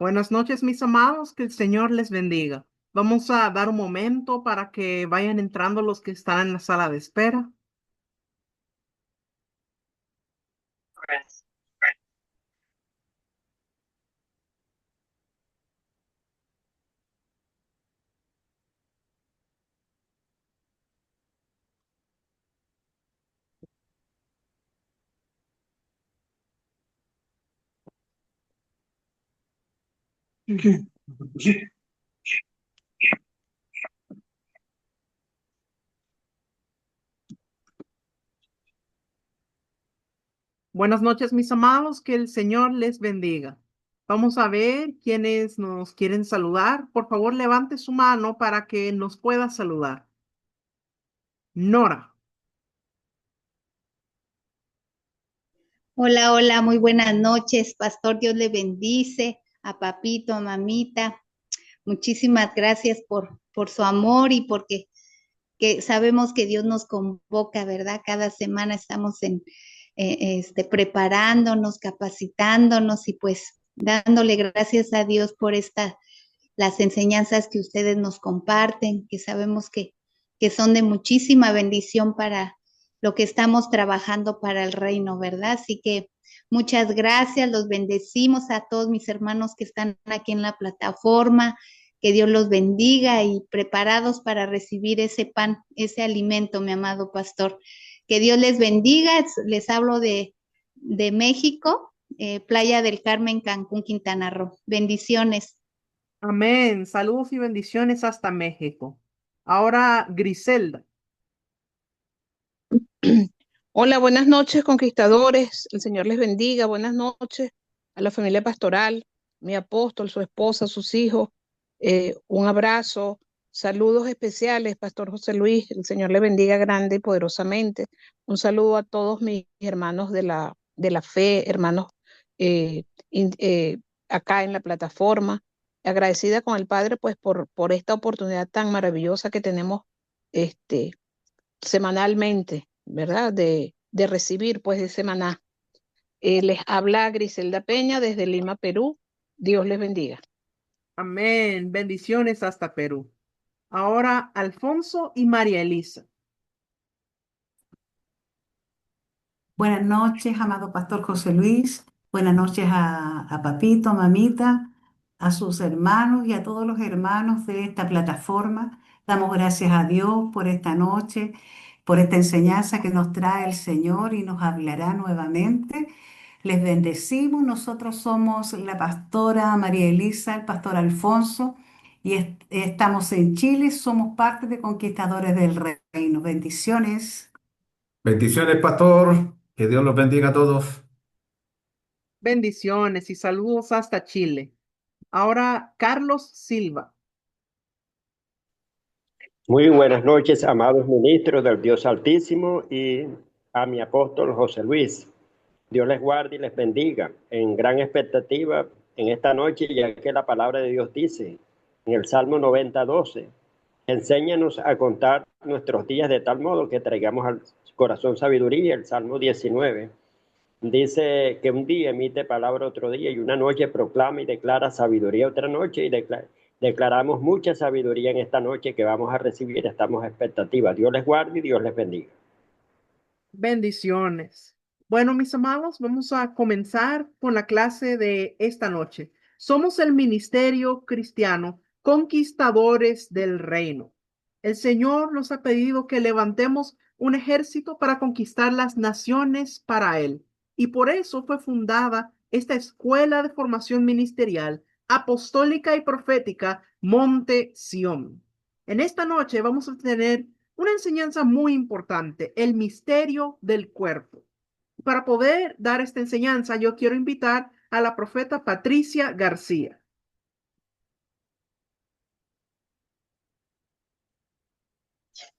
Buenas noches, mis amados, que el Señor les bendiga. Vamos a dar un momento para que vayan entrando los que están en la sala de espera. Buenas noches, mis amados, que el Señor les bendiga. Vamos a ver quiénes nos quieren saludar. Por favor, levante su mano para que nos pueda saludar. Nora. Hola, hola, muy buenas noches, pastor. Dios le bendice a papito, a mamita. Muchísimas gracias por su amor y porque que sabemos que Dios nos convoca, ¿verdad? Cada semana estamos preparándonos, capacitándonos y pues dándole gracias a Dios por las enseñanzas que ustedes nos comparten, que sabemos que son de muchísima bendición para lo que estamos trabajando para el reino, ¿verdad? Así que muchas gracias, los bendecimos a todos mis hermanos que están aquí en la plataforma, que Dios los bendiga y preparados para recibir ese pan, ese alimento, mi amado pastor. Que Dios les bendiga, les hablo de México, Playa del Carmen, Cancún, Quintana Roo. Bendiciones. Amén. Saludos y bendiciones hasta México. Ahora, Griselda. Hola, buenas noches, conquistadores. El Señor les bendiga. Buenas noches a la familia pastoral, mi apóstol, su esposa, sus hijos. Un abrazo, saludos especiales, Pastor José Luis. El Señor le bendiga grande y poderosamente. Un saludo a todos mis hermanos de la fe, hermanos eh, in- eh, acá en la plataforma. Agradecida con el Padre, pues, por esta oportunidad tan maravillosa que tenemos este, semanalmente, ¿verdad? De recibir pues ese maná. Les habla Griselda Peña desde Lima, Perú. Dios les bendiga. Amén. Bendiciones hasta Perú. Ahora, Alfonso y María Elisa. Buenas noches, amado Pastor José Luis. Buenas noches a Papito, a Mamita, a sus hermanos y a todos los hermanos de esta plataforma. Damos gracias a Dios por esta noche, por esta enseñanza que nos trae el Señor y nos hablará nuevamente. Les bendecimos. Nosotros somos la pastora María Elisa, el pastor Alfonso, y estamos en Chile. Somos parte de Conquistadores del Reino. Bendiciones. Bendiciones, pastor. Que Dios los bendiga a todos. Bendiciones y saludos hasta Chile. Ahora, Carlos Silva. Muy buenas noches, amados ministros del Dios Altísimo y a mi apóstol José Luis. Dios les guarde y les bendiga en gran expectativa en esta noche, ya que la palabra de Dios dice en el Salmo 90:12, enséñanos a contar nuestros días de tal modo que traigamos al corazón sabiduría. El Salmo 19 dice que un día emite palabra otro día y una noche proclama y declara sabiduría otra noche y declaramos mucha sabiduría en esta noche que vamos a recibir. Estamos a expectativa. Dios les guarde y Dios les bendiga. Bendiciones. Bueno, mis amados, vamos a comenzar con la clase de esta noche. Somos el ministerio cristiano, conquistadores del reino. El Señor nos ha pedido que levantemos un ejército para conquistar las naciones para Él. Y por eso fue fundada esta escuela de formación ministerial, apostólica y profética, Monte Sión. En esta noche vamos a tener una enseñanza muy importante, el misterio del cuerpo. Para poder dar esta enseñanza, yo quiero invitar a la profeta Patricia García.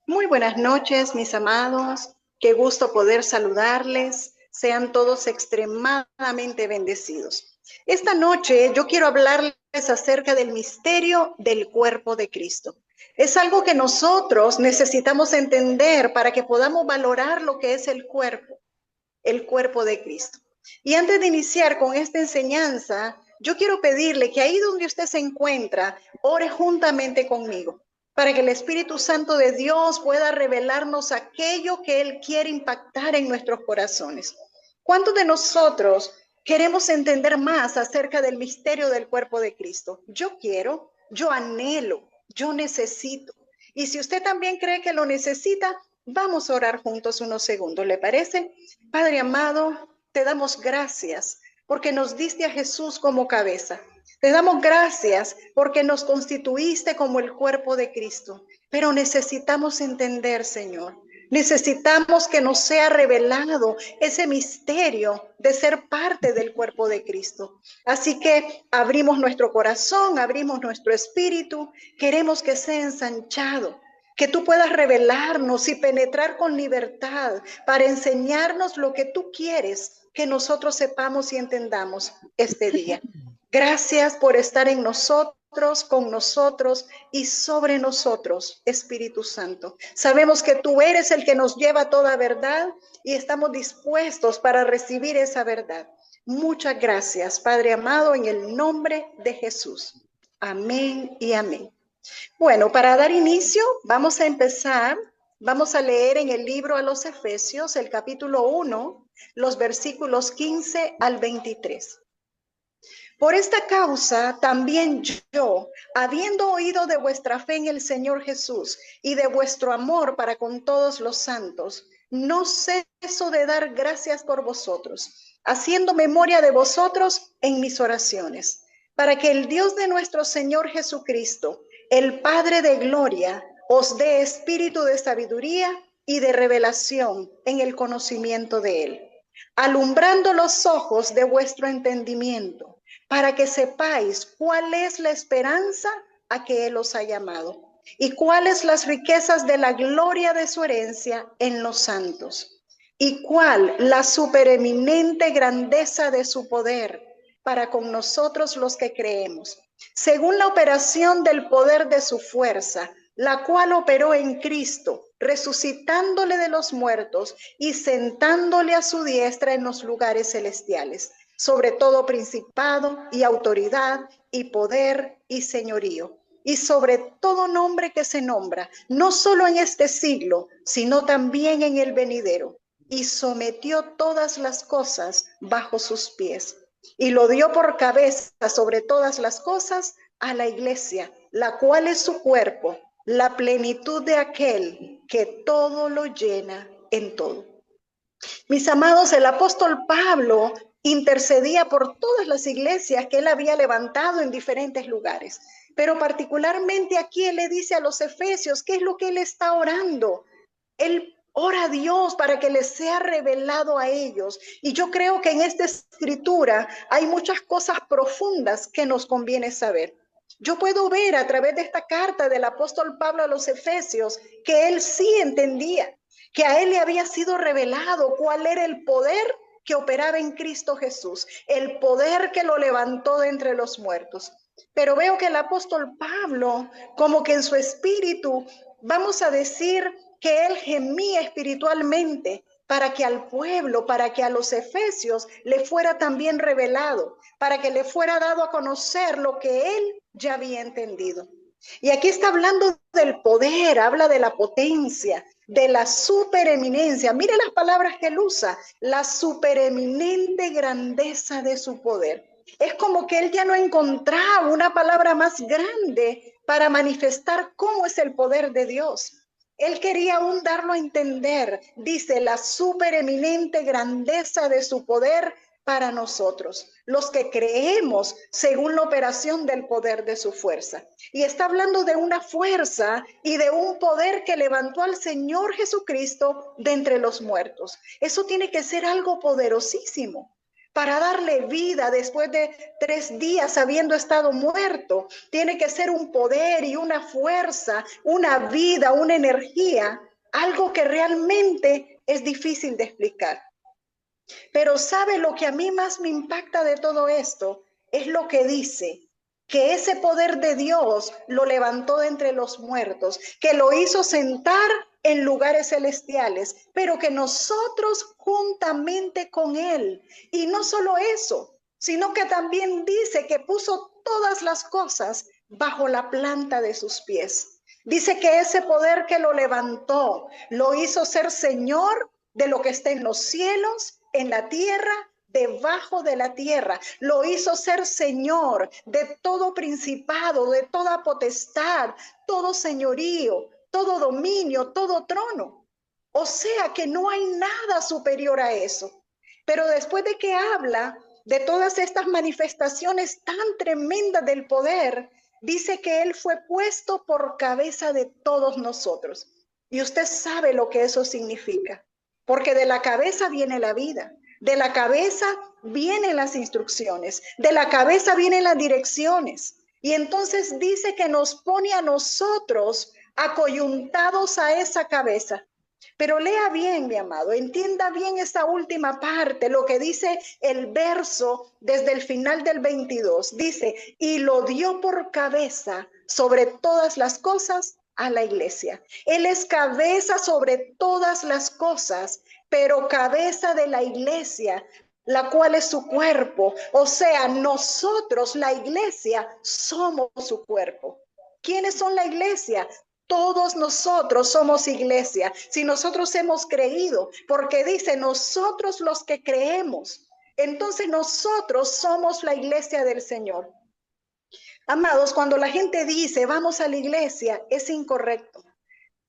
Muy buenas noches, mis amados. Qué gusto poder saludarles. Sean todos extremadamente bendecidos. Esta noche yo quiero hablarles acerca del misterio del cuerpo de Cristo. Es algo que nosotros necesitamos entender para que podamos valorar lo que es el cuerpo de Cristo. Y antes de iniciar con esta enseñanza, yo quiero pedirle que ahí donde usted se encuentra, ore juntamente conmigo, para que el Espíritu Santo de Dios pueda revelarnos aquello que Él quiere impactar en nuestros corazones. ¿Cuántos de nosotros queremos entender más acerca del misterio del cuerpo de Cristo? Yo quiero, yo anhelo, yo necesito. Y si usted también cree que lo necesita, vamos a orar juntos unos segundos, ¿le parece? Padre amado, te damos gracias porque nos diste a Jesús como cabeza. Te damos gracias porque nos constituiste como el cuerpo de Cristo. Pero necesitamos entender, Señor. Necesitamos que nos sea revelado ese misterio de ser parte del cuerpo de Cristo. Así que abrimos nuestro corazón, abrimos nuestro espíritu. Queremos que sea ensanchado, que tú puedas revelarnos y penetrar con libertad para enseñarnos lo que tú quieres que nosotros sepamos y entendamos este día. Gracias por estar en nosotros, con nosotros y sobre nosotros, Espíritu Santo. Sabemos que tú eres el que nos lleva a toda verdad y estamos dispuestos para recibir esa verdad. Muchas gracias, Padre amado, en el nombre de Jesús. Amén y amén. Bueno, para dar inicio, vamos a empezar. Vamos a leer en el libro a los Efesios, el capítulo 1, los versículos 15 al 23. Por esta causa también yo, habiendo oído de vuestra fe en el Señor Jesús y de vuestro amor para con todos los santos, no ceso de dar gracias por vosotros, haciendo memoria de vosotros en mis oraciones, para que el Dios de nuestro Señor Jesucristo, el Padre de gloria, os dé espíritu de sabiduría y de revelación en el conocimiento de Él, alumbrando los ojos de vuestro entendimiento, para que sepáis cuál es la esperanza a que Él os ha llamado, y cuáles las riquezas de la gloria de su herencia en los santos, y cuál la supereminente grandeza de su poder para con nosotros los que creemos, según la operación del poder de su fuerza, la cual operó en Cristo, resucitándole de los muertos y sentándole a su diestra en los lugares celestiales, sobre todo principado y autoridad y poder y señorío, y sobre todo nombre que se nombra, no solo en este siglo, sino también en el venidero, y sometió todas las cosas bajo sus pies, y lo dio por cabeza sobre todas las cosas a la iglesia, la cual es su cuerpo, la plenitud de aquel que todo lo llena en todo. Mis amados, el apóstol Pablo intercedía por todas las iglesias que él había levantado en diferentes lugares, pero particularmente aquí él le dice a los efesios qué es lo que él está orando. Él ora a Dios para que les sea revelado a ellos, y yo creo que en esta escritura hay muchas cosas profundas que nos conviene saber. Yo puedo ver a través de esta carta del apóstol Pablo a los Efesios que él sí entendía que a él le había sido revelado cuál era el poder que operaba en Cristo Jesús, el poder que lo levantó de entre los muertos. Pero veo que el apóstol Pablo, como que en su espíritu, vamos a decir que él gemía espiritualmente para que al pueblo, para que a los efesios le fuera también revelado, para que le fuera dado a conocer lo que él ya había entendido. Y aquí está hablando del poder, habla de la potencia, de la supereminencia. Mire las palabras que él usa, la supereminente grandeza de su poder. Es como que él ya no encontraba una palabra más grande para manifestar cómo es el poder de Dios. Él quería aún darlo a entender, dice, la supereminente grandeza de su poder para nosotros, los que creemos según la operación del poder de su fuerza. Y está hablando de una fuerza y de un poder que levantó al Señor Jesucristo de entre los muertos. Eso tiene que ser algo poderosísimo. Para darle vida después de 3 días habiendo estado muerto, tiene que ser un poder y una fuerza, una vida, una energía, algo que realmente es difícil de explicar. Pero ¿sabe lo que a mí más me impacta de todo esto? Es lo que dice, que ese poder de Dios lo levantó de entre los muertos, que lo hizo sentar en lugares celestiales, pero que nosotros juntamente con Él, y no solo eso, sino que también dice que puso todas las cosas bajo la planta de sus pies. Dice que ese poder que lo levantó, lo hizo ser Señor de lo que está en los cielos, en la tierra, debajo de la tierra. Lo hizo ser Señor de todo principado, de toda potestad, todo señorío, todo dominio, todo trono. O sea que no hay nada superior a eso. Pero después de que habla de todas estas manifestaciones tan tremendas del poder, dice que Él fue puesto por cabeza de todos nosotros. Y usted sabe lo que eso significa, porque de la cabeza viene la vida, de la cabeza vienen las instrucciones, de la cabeza vienen las direcciones. Y entonces dice que nos pone a nosotros acoyuntados a esa cabeza. Pero lea bien, mi amado, entienda bien esta última parte, lo que dice el verso desde el final del 22. Dice, y lo dio por cabeza sobre todas las cosas a la iglesia. Él es cabeza sobre todas las cosas, pero cabeza de la iglesia, la cual es su cuerpo. O sea, nosotros, la iglesia, somos su cuerpo. ¿Quiénes son la iglesia? Todos nosotros somos iglesia, si nosotros hemos creído, porque dice nosotros los que creemos, entonces nosotros somos la iglesia del Señor. Amados, cuando la gente dice vamos a la iglesia, es incorrecto.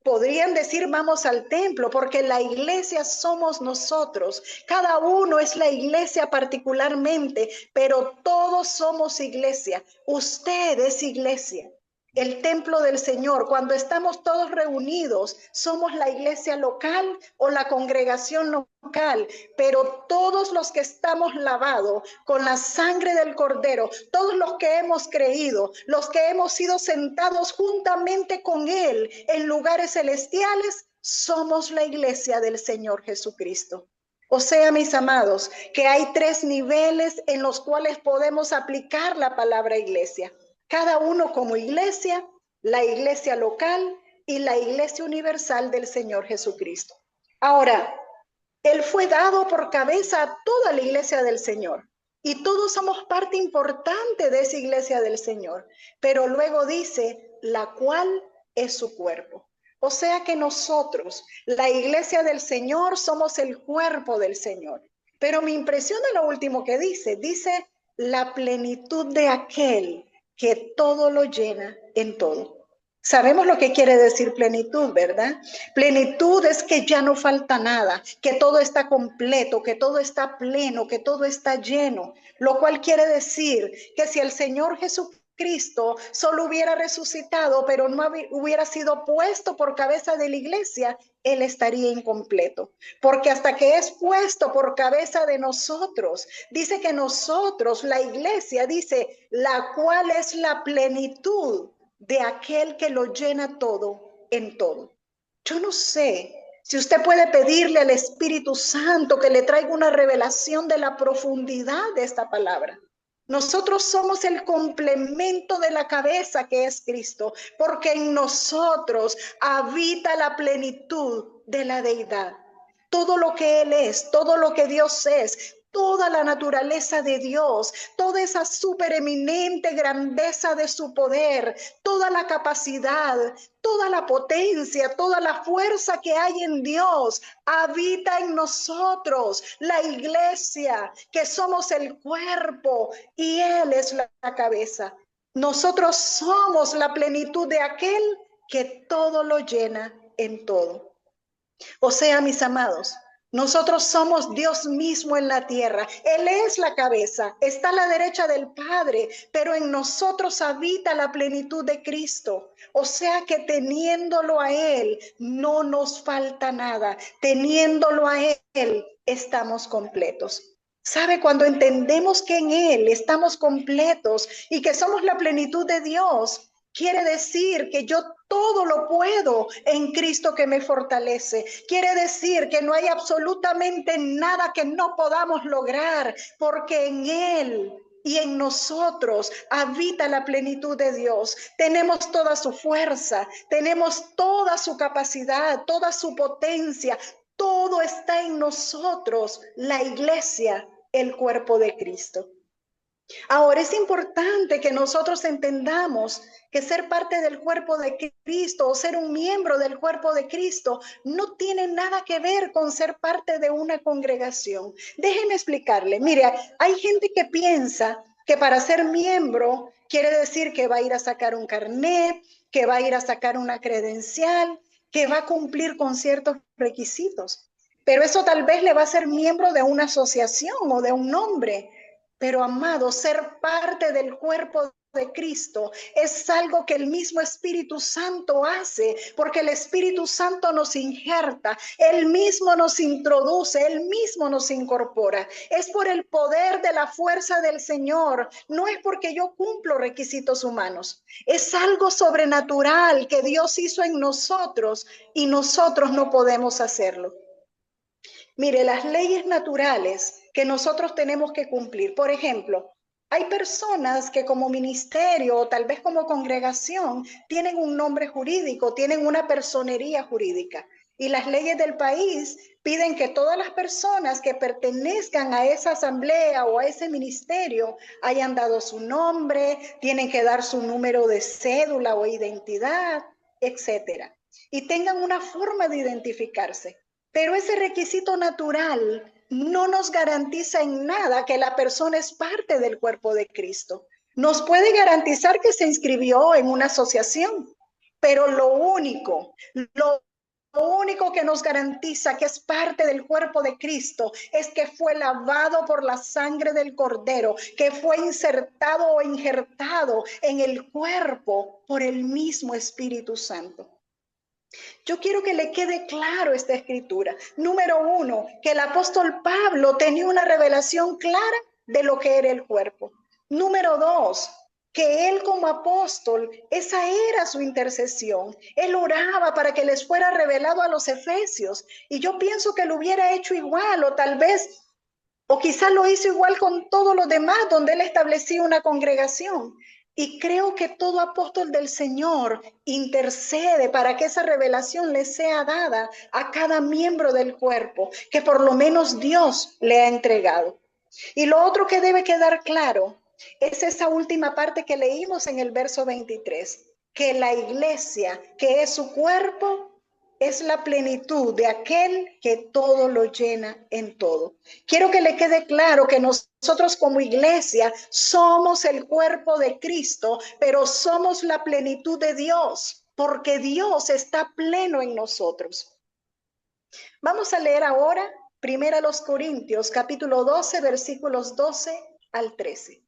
Podrían decir vamos al templo, porque la iglesia somos nosotros. Cada uno es la iglesia particularmente, pero todos somos iglesia. Usted es iglesia. El templo del Señor, cuando estamos todos reunidos, somos la iglesia local o la congregación local, pero todos los que estamos lavados con la sangre del Cordero, todos los que hemos creído, los que hemos sido sentados juntamente con Él en lugares celestiales, somos la iglesia del Señor Jesucristo. O sea, mis amados, que hay 3 niveles en los cuales podemos aplicar la palabra iglesia. Cada uno como iglesia, la iglesia local y la iglesia universal del Señor Jesucristo. Ahora, Él fue dado por cabeza a toda la iglesia del Señor y todos somos parte importante de esa iglesia del Señor. Pero luego dice, la cual es su cuerpo. O sea que nosotros, la iglesia del Señor, somos el cuerpo del Señor. Pero me impresiona lo último que dice la plenitud de aquel que todo lo llena en todo. Sabemos lo que quiere decir plenitud, ¿verdad? Plenitud es que ya no falta nada, que todo está completo, que todo está pleno, que todo está lleno, lo cual quiere decir que si el Señor Jesucristo solo hubiera resucitado, pero no hubiera sido puesto por cabeza de la iglesia, Él estaría incompleto, porque hasta que es puesto por cabeza de nosotros, dice que nosotros, la iglesia, dice, la cual es la plenitud de aquel que lo llena todo en todo. Yo no sé si usted puede pedirle al Espíritu Santo que le traiga una revelación de la profundidad de esta palabra. Nosotros somos el complemento de la cabeza que es Cristo, porque en nosotros habita la plenitud de la deidad. Todo lo que Él es, todo lo que Dios es, toda la naturaleza de Dios, toda esa supereminente grandeza de su poder, toda la capacidad, toda la potencia, toda la fuerza que hay en Dios, habita en nosotros, la iglesia, que somos el cuerpo y Él es la cabeza. Nosotros somos la plenitud de aquel que todo lo llena en todo. O sea, mis amados, nosotros somos Dios mismo en la tierra. Él es la cabeza, está a la derecha del Padre, pero en nosotros habita la plenitud de Cristo. O sea que teniéndolo a Él, no nos falta nada. Teniéndolo a Él, estamos completos. ¿Sabe? Cuando entendemos que en Él estamos completos y que somos la plenitud de Dios, quiere decir que yo todo lo puedo en Cristo que me fortalece. Quiere decir que no hay absolutamente nada que no podamos lograr, porque en Él y en nosotros habita la plenitud de Dios. Tenemos toda su fuerza, tenemos toda su capacidad, toda su potencia. Todo está en nosotros, la iglesia, el cuerpo de Cristo. Ahora, es importante que nosotros entendamos que ser parte del cuerpo de Cristo o ser un miembro del cuerpo de Cristo no tiene nada que ver con ser parte de una congregación. Déjeme explicarle. Mire, hay gente que piensa que para ser miembro quiere decir que va a ir a sacar un carnet, que va a ir a sacar una credencial, que va a cumplir con ciertos requisitos. Pero eso tal vez le va a ser miembro de una asociación o de un nombre. Pero, amado, ser parte del cuerpo de Cristo es algo que el mismo Espíritu Santo hace, porque el Espíritu Santo nos injerta, Él mismo nos introduce, Él mismo nos incorpora. Es por el poder de la fuerza del Señor, no es porque yo cumplo requisitos humanos. Es algo sobrenatural que Dios hizo en nosotros y nosotros no podemos hacerlo. Mire, las leyes naturales que nosotros tenemos que cumplir. Por ejemplo, hay personas que como ministerio o tal vez como congregación tienen un nombre jurídico, tienen una personería jurídica. Y las leyes del país piden que todas las personas que pertenezcan a esa asamblea o a ese ministerio hayan dado su nombre, tienen que dar su número de cédula o identidad, etcétera. Y tengan una forma de identificarse. Pero ese requisito natural no nos garantiza en nada que la persona es parte del cuerpo de Cristo. Nos puede garantizar que se inscribió en una asociación, pero lo único que nos garantiza que es parte del cuerpo de Cristo es que fue lavado por la sangre del Cordero, que fue insertado o injertado en el cuerpo por el mismo Espíritu Santo. Yo quiero que le quede claro esta escritura. Número 1, que el apóstol Pablo tenía una revelación clara de lo que era el cuerpo. Número 2, que él como apóstol, esa era su intercesión. Él oraba para que les fuera revelado a los efesios. Y yo pienso que lo hubiera hecho igual o tal vez, o quizás lo hizo igual con todos los demás, donde él establecía una congregación. Y creo que todo apóstol del Señor intercede para que esa revelación le sea dada a cada miembro del cuerpo, que por lo menos Dios le ha entregado. Y lo otro que debe quedar claro es esa última parte que leímos en el verso 23, que la iglesia, que es su cuerpo, es la plenitud de aquel que todo lo llena en todo. Quiero que le quede claro que nosotros como iglesia somos el cuerpo de Cristo, pero somos la plenitud de Dios, porque Dios está pleno en nosotros. Vamos a leer ahora 1 Corintios, capítulo 12, versículos 12 al 13.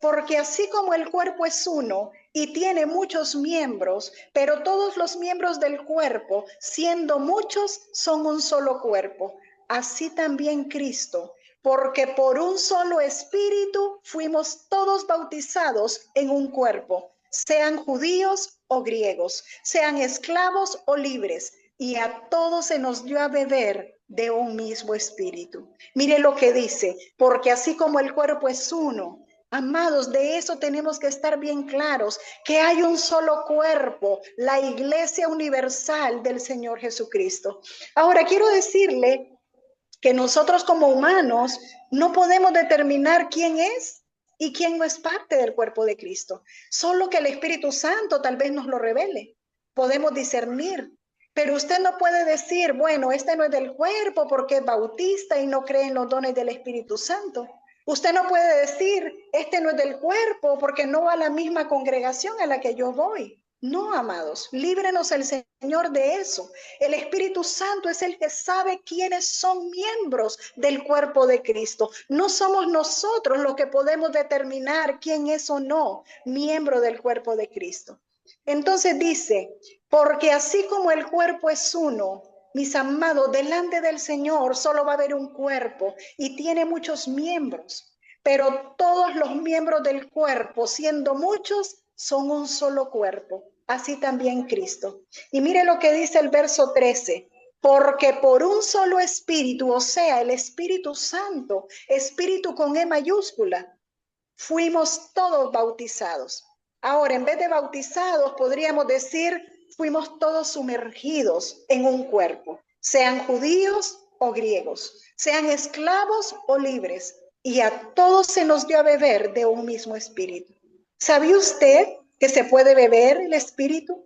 Porque así como el cuerpo es uno y tiene muchos miembros, pero todos los miembros del cuerpo, siendo muchos, son un solo cuerpo, así también Cristo, porque por un solo espíritu fuimos todos bautizados en un cuerpo, sean judíos o griegos, sean esclavos o libres, y a todos se nos dio a beber de un mismo espíritu. Mire lo que dice, porque así como el cuerpo es uno. Amados, de eso tenemos que estar bien claros, que hay un solo cuerpo, la Iglesia Universal del Señor Jesucristo. Ahora, quiero decirle que nosotros como humanos no podemos determinar quién es y quién no es parte del cuerpo de Cristo. Solo que el Espíritu Santo tal vez nos lo revele. Podemos discernir. Pero usted no puede decir, bueno, este no es del cuerpo porque es bautista y no cree en los dones del Espíritu Santo. Usted no puede decir, este no es del cuerpo porque no va a la misma congregación a la que yo voy. No, amados, líbrenos el Señor de eso. El Espíritu Santo es el que sabe quiénes son miembros del cuerpo de Cristo. No somos nosotros los que podemos determinar quién es o no miembro del cuerpo de Cristo. Entonces dice, porque así como el cuerpo es uno, mis amados, delante del Señor solo va a haber un cuerpo y tiene muchos miembros, pero todos los miembros del cuerpo, siendo muchos, son un solo cuerpo. Así también Cristo. Y mire lo que dice el verso 13. Porque por un solo espíritu, o sea, el Espíritu Santo, espíritu con E mayúscula, fuimos todos bautizados. Ahora, en vez de bautizados, podríamos decir, fuimos todos sumergidos en un cuerpo, sean judíos o griegos, sean esclavos o libres, y a todos se nos dio a beber de un mismo espíritu. ¿Sabía usted que se puede beber el espíritu?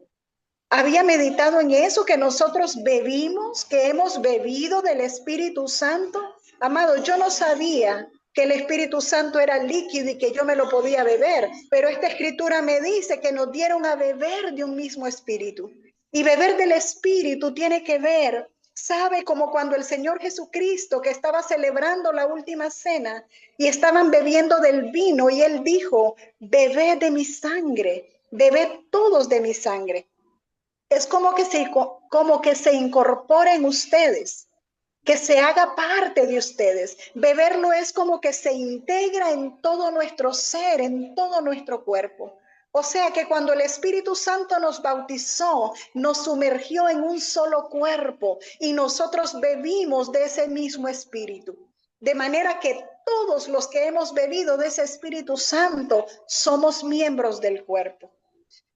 ¿Había meditado en eso, que nosotros bebimos, que hemos bebido del Espíritu Santo? Amado, yo no sabía que el Espíritu Santo era líquido y que yo me lo podía beber, pero esta escritura me dice que nos dieron a beber de un mismo espíritu. Y beber del espíritu tiene que ver, sabe, como cuando el Señor Jesucristo, que estaba celebrando la última cena y estaban bebiendo del vino, y él dijo: bebed de mi sangre, bebed todos de mi sangre. Es como que se incorpora en ustedes, que se haga parte de ustedes. Beberlo es como que se integra en todo nuestro ser, en todo nuestro cuerpo. O sea que cuando el Espíritu Santo nos bautizó, nos sumergió en un solo cuerpo y nosotros bebimos de ese mismo Espíritu. De manera que todos los que hemos bebido de ese Espíritu Santo somos miembros del cuerpo.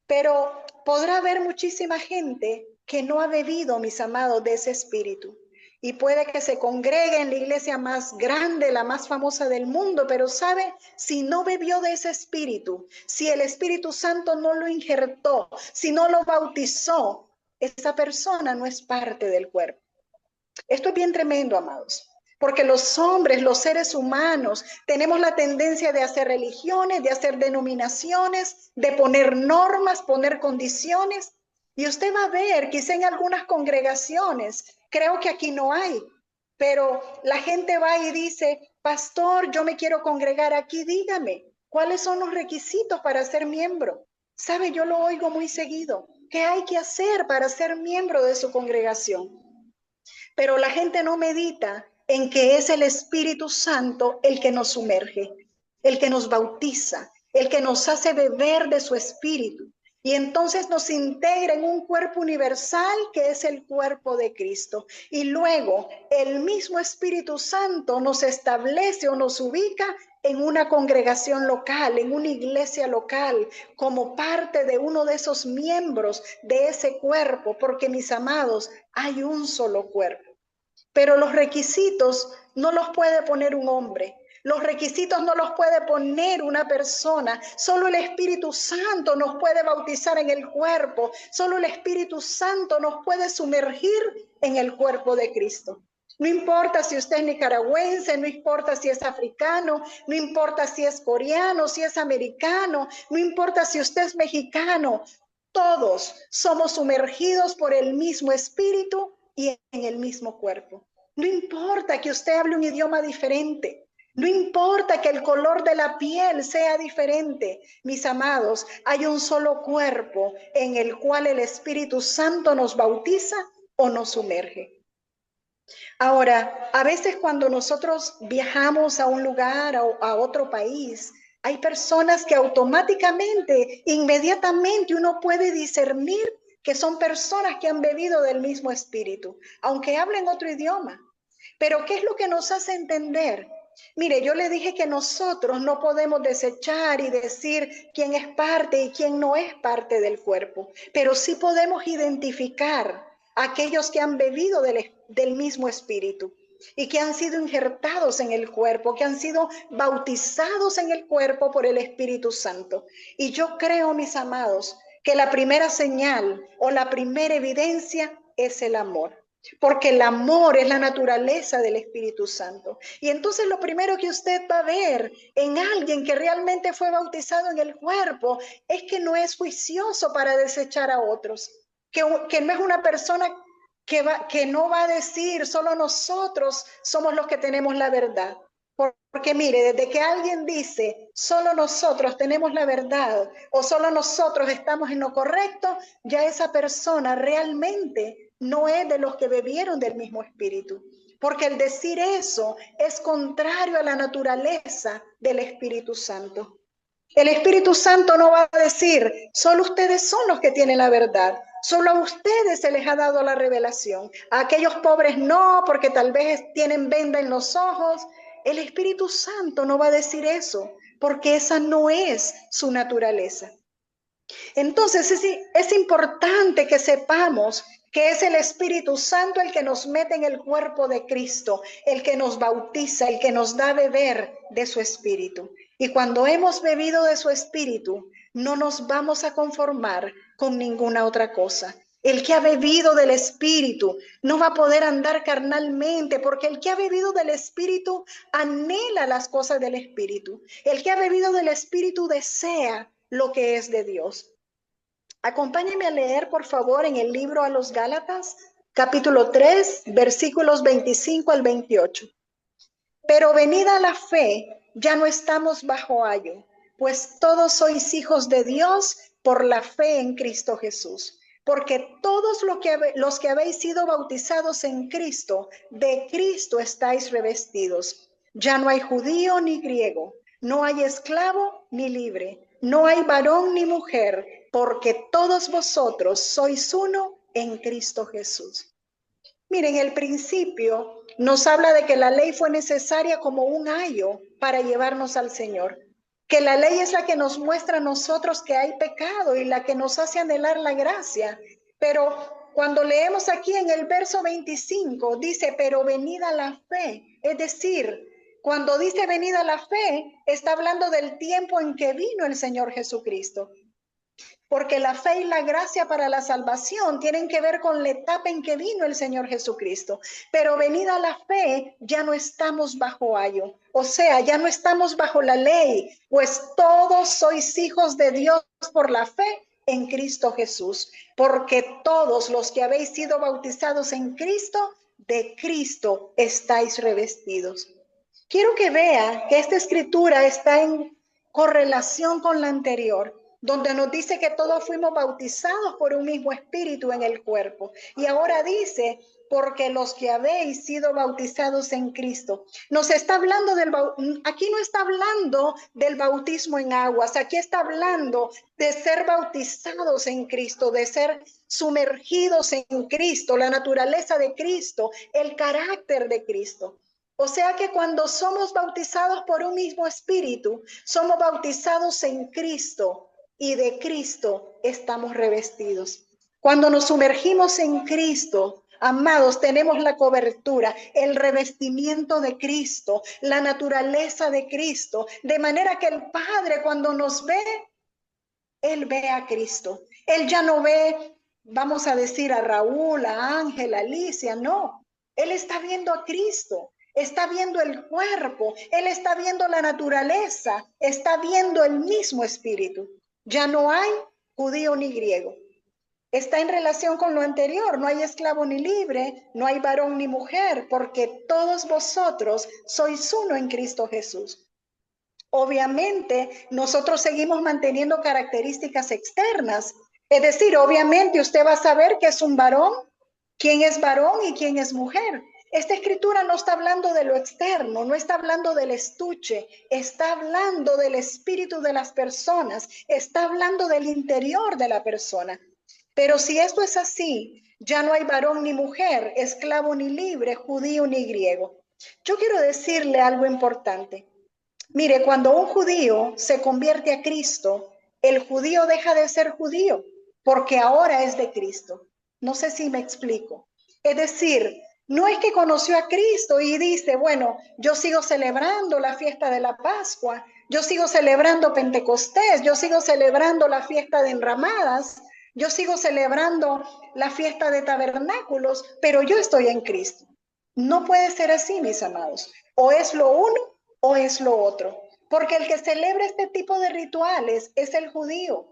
Pero podrá haber muchísima gente que no ha bebido, mis amados, de ese espíritu. Y puede que se congregue en la iglesia más grande, la más famosa del mundo, pero ¿sabe? Si no bebió de ese espíritu, si el Espíritu Santo no lo injertó, si no lo bautizó, esa persona no es parte del cuerpo. Esto es bien tremendo, amados. Porque los hombres, los seres humanos, tenemos la tendencia de hacer religiones, de hacer denominaciones, de poner normas, poner condiciones. Y usted va a ver, quizá en algunas congregaciones, creo que aquí no hay, pero la gente va y dice: pastor, yo me quiero congregar aquí, dígame, ¿cuáles son los requisitos para ser miembro? ¿Sabe? Yo lo oigo muy seguido. ¿Qué hay que hacer para ser miembro de su congregación? Pero la gente no medita en que es el Espíritu Santo el que nos sumerge, el que nos bautiza, el que nos hace beber de su Espíritu. Y entonces nos integra en un cuerpo universal que es el cuerpo de Cristo. Y luego el mismo Espíritu Santo nos establece o nos ubica en una congregación local, en una iglesia local, como parte de uno de esos miembros de ese cuerpo, porque, mis amados, hay un solo cuerpo. Pero los requisitos no los puede poner un hombre. Los requisitos no los puede poner una persona. Solo el Espíritu Santo nos puede bautizar en el cuerpo. Solo el Espíritu Santo nos puede sumergir en el cuerpo de Cristo. No importa si usted es nicaragüense, no importa si es africano, no importa si es coreano, si es americano, no importa si usted es mexicano. Todos somos sumergidos por el mismo Espíritu y en el mismo cuerpo. No importa que usted hable un idioma diferente. No importa que el color de la piel sea diferente. Mis amados, hay un solo cuerpo en el cual el Espíritu Santo nos bautiza o nos sumerge. Ahora, a veces cuando nosotros viajamos a un lugar o a otro país, hay personas que automáticamente, inmediatamente uno puede discernir que son personas que han bebido del mismo espíritu, aunque hablen otro idioma. Pero ¿qué es lo que nos hace entender? Mire, yo le dije que nosotros no podemos desechar y decir quién es parte y quién no es parte del cuerpo, pero sí podemos identificar a aquellos que han bebido del mismo espíritu y que han sido injertados en el cuerpo, que han sido bautizados en el cuerpo por el Espíritu Santo. Y yo creo, mis amados, que la primera señal o la primera evidencia es el amor. Porque el amor es la naturaleza del Espíritu Santo. Y entonces lo primero que usted va a ver en alguien que realmente fue bautizado en el cuerpo es que no es juicioso para desechar a otros, que no es una persona que no va a decir solo nosotros somos los que tenemos la verdad. Porque mire, desde que alguien dice solo nosotros tenemos la verdad o solo nosotros estamos en lo correcto, ya esa persona realmente no es de los que bebieron del mismo espíritu. Porque el decir eso es contrario a la naturaleza del Espíritu Santo. El Espíritu Santo no va a decir, solo ustedes son los que tienen la verdad. Solo a ustedes se les ha dado la revelación. A aquellos pobres no, porque tal vez tienen venda en los ojos. El Espíritu Santo no va a decir eso, porque esa no es su naturaleza. Entonces es importante que sepamos que es el Espíritu Santo el que nos mete en el cuerpo de Cristo, el que nos bautiza, el que nos da a beber de su Espíritu. Y cuando hemos bebido de su Espíritu, no nos vamos a conformar con ninguna otra cosa. El que ha bebido del Espíritu no va a poder andar carnalmente, porque el que ha bebido del Espíritu anhela las cosas del Espíritu. El que ha bebido del Espíritu desea lo que es de Dios. Acompáñenme a leer, por favor, en el libro a los Gálatas, capítulo 3, versículos 25 al 28. Pero venida la fe, ya no estamos bajo ayo, pues todos sois hijos de Dios por la fe en Cristo Jesús. Porque todos los que habéis sido bautizados en Cristo, de Cristo estáis revestidos. Ya no hay judío ni griego, no hay esclavo ni libre, no hay varón ni mujer, porque todos vosotros sois uno en Cristo Jesús. Miren, el principio nos habla de que la ley fue necesaria como un ayo para llevarnos al Señor. Que la ley es la que nos muestra a nosotros que hay pecado y la que nos hace anhelar la gracia. Pero cuando leemos aquí en el verso 25, dice, pero venida la fe. Es decir, cuando dice venida la fe, está hablando del tiempo en que vino el Señor Jesucristo. Porque la fe y la gracia para la salvación tienen que ver con la etapa en que vino el Señor Jesucristo. Pero venida la fe, ya no estamos bajo ayo. O sea, ya no estamos bajo la ley, pues todos sois hijos de Dios por la fe en Cristo Jesús. Porque todos los que habéis sido bautizados en Cristo, de Cristo estáis revestidos. Quiero que vea que esta escritura está en correlación con la anterior, donde nos dice que todos fuimos bautizados por un mismo espíritu en el cuerpo. Y ahora dice, porque los que habéis sido bautizados en Cristo. Nos está hablando aquí no está hablando del bautismo en aguas, aquí está hablando de ser bautizados en Cristo, de ser sumergidos en Cristo, la naturaleza de Cristo, el carácter de Cristo. O sea que cuando somos bautizados por un mismo espíritu, somos bautizados en Cristo. Y de Cristo estamos revestidos. Cuando nos sumergimos en Cristo, amados, tenemos la cobertura, el revestimiento de Cristo, la naturaleza de Cristo, de manera que el Padre cuando nos ve, Él ve a Cristo. Él ya no ve, vamos a decir, a Raúl, a Ángel, a Alicia, no. Él está viendo a Cristo. Está viendo el cuerpo, Él está viendo la naturaleza, está viendo el mismo espíritu. Ya no hay judío ni griego. Está en relación con lo anterior. No hay esclavo ni libre, no hay varón ni mujer, porque todos vosotros sois uno en Cristo Jesús. Obviamente, nosotros seguimos manteniendo características externas. Es decir, obviamente usted va a saber que es un varón, quién es varón y quién es mujer. Esta escritura no está hablando de lo externo, no está hablando del estuche, está hablando del espíritu de las personas, está hablando del interior de la persona. Pero si esto es así, ya no hay varón ni mujer, esclavo ni libre, judío ni griego. Yo quiero decirle algo importante. Mire, cuando un judío se convierte a Cristo, el judío deja de ser judío porque ahora es de Cristo. No sé si me explico. Es decir, no es que conoció a Cristo y dice, bueno, yo sigo celebrando la fiesta de la Pascua, yo sigo celebrando Pentecostés, yo sigo celebrando la fiesta de Enramadas, yo sigo celebrando la fiesta de Tabernáculos, pero yo estoy en Cristo. No puede ser así, mis amados. O es lo uno o es lo otro. Porque el que celebra este tipo de rituales es el judío.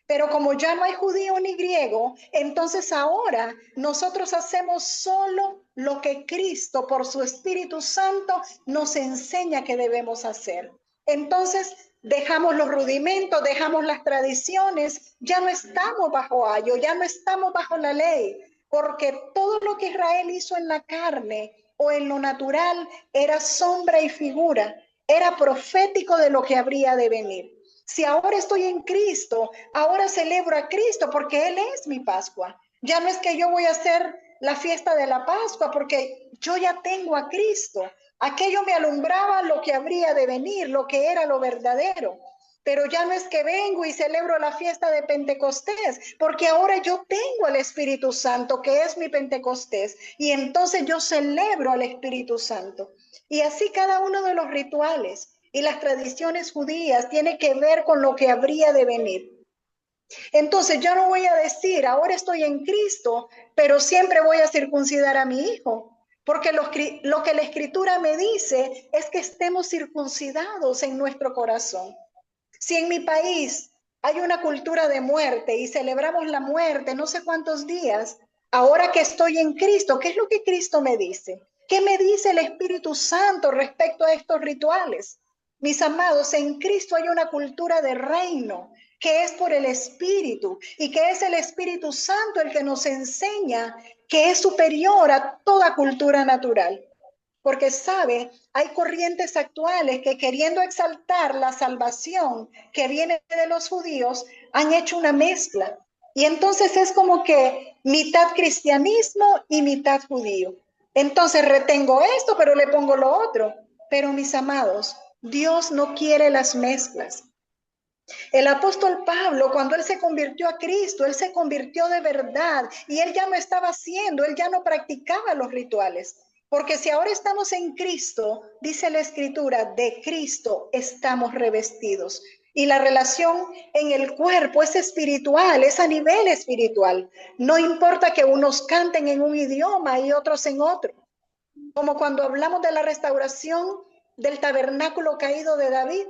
Pero como ya no hay judío ni griego, entonces ahora nosotros hacemos solo lo que Cristo por su Espíritu Santo nos enseña que debemos hacer. Entonces dejamos los rudimentos, dejamos las tradiciones, ya no estamos bajo ayo, ya no estamos bajo la ley, porque todo lo que Israel hizo en la carne o en lo natural era sombra y figura, era profético de lo que habría de venir. Si ahora estoy en Cristo, ahora celebro a Cristo porque Él es mi Pascua. Ya no es que yo voy a hacer la fiesta de la Pascua porque yo ya tengo a Cristo. Aquello me alumbraba lo que habría de venir, lo que era lo verdadero. pero ya no es que vengo y celebro la fiesta de Pentecostés, porque ahora yo tengo al Espíritu Santo, que es mi Pentecostés, y entonces yo celebro al Espíritu Santo. Y así cada uno de los rituales y las tradiciones judías tiene que ver con lo que habría de venir. Entonces yo no voy a decir, ahora estoy en Cristo, pero siempre voy a circuncidar a mi hijo. Porque lo que la Escritura me dice es que estemos circuncidados en nuestro corazón. Si en mi país hay una cultura de muerte y celebramos la muerte no sé cuántos días, ahora que estoy en Cristo, ¿qué es lo que Cristo me dice? ¿Qué me dice el Espíritu Santo respecto a estos rituales? Mis amados, en Cristo hay una cultura de reino que es por el Espíritu y que es el Espíritu Santo el que nos enseña que es superior a toda cultura natural. Porque sabe, hay corrientes actuales que queriendo exaltar la salvación que viene de los judíos, han hecho una mezcla. Y entonces es como que mitad cristianismo y mitad judío. Entonces retengo esto, pero le pongo lo otro. Pero mis amados, Dios no quiere las mezclas. El apóstol Pablo, cuando él se convirtió a Cristo, él se convirtió de verdad y él ya no estaba haciendo, él ya no practicaba los rituales. Porque si ahora estamos en Cristo, dice la Escritura, de Cristo estamos revestidos. Y la relación en el cuerpo es espiritual, es a nivel espiritual. No importa que unos canten en un idioma y otros en otro. Como cuando hablamos de la restauración del tabernáculo caído de David.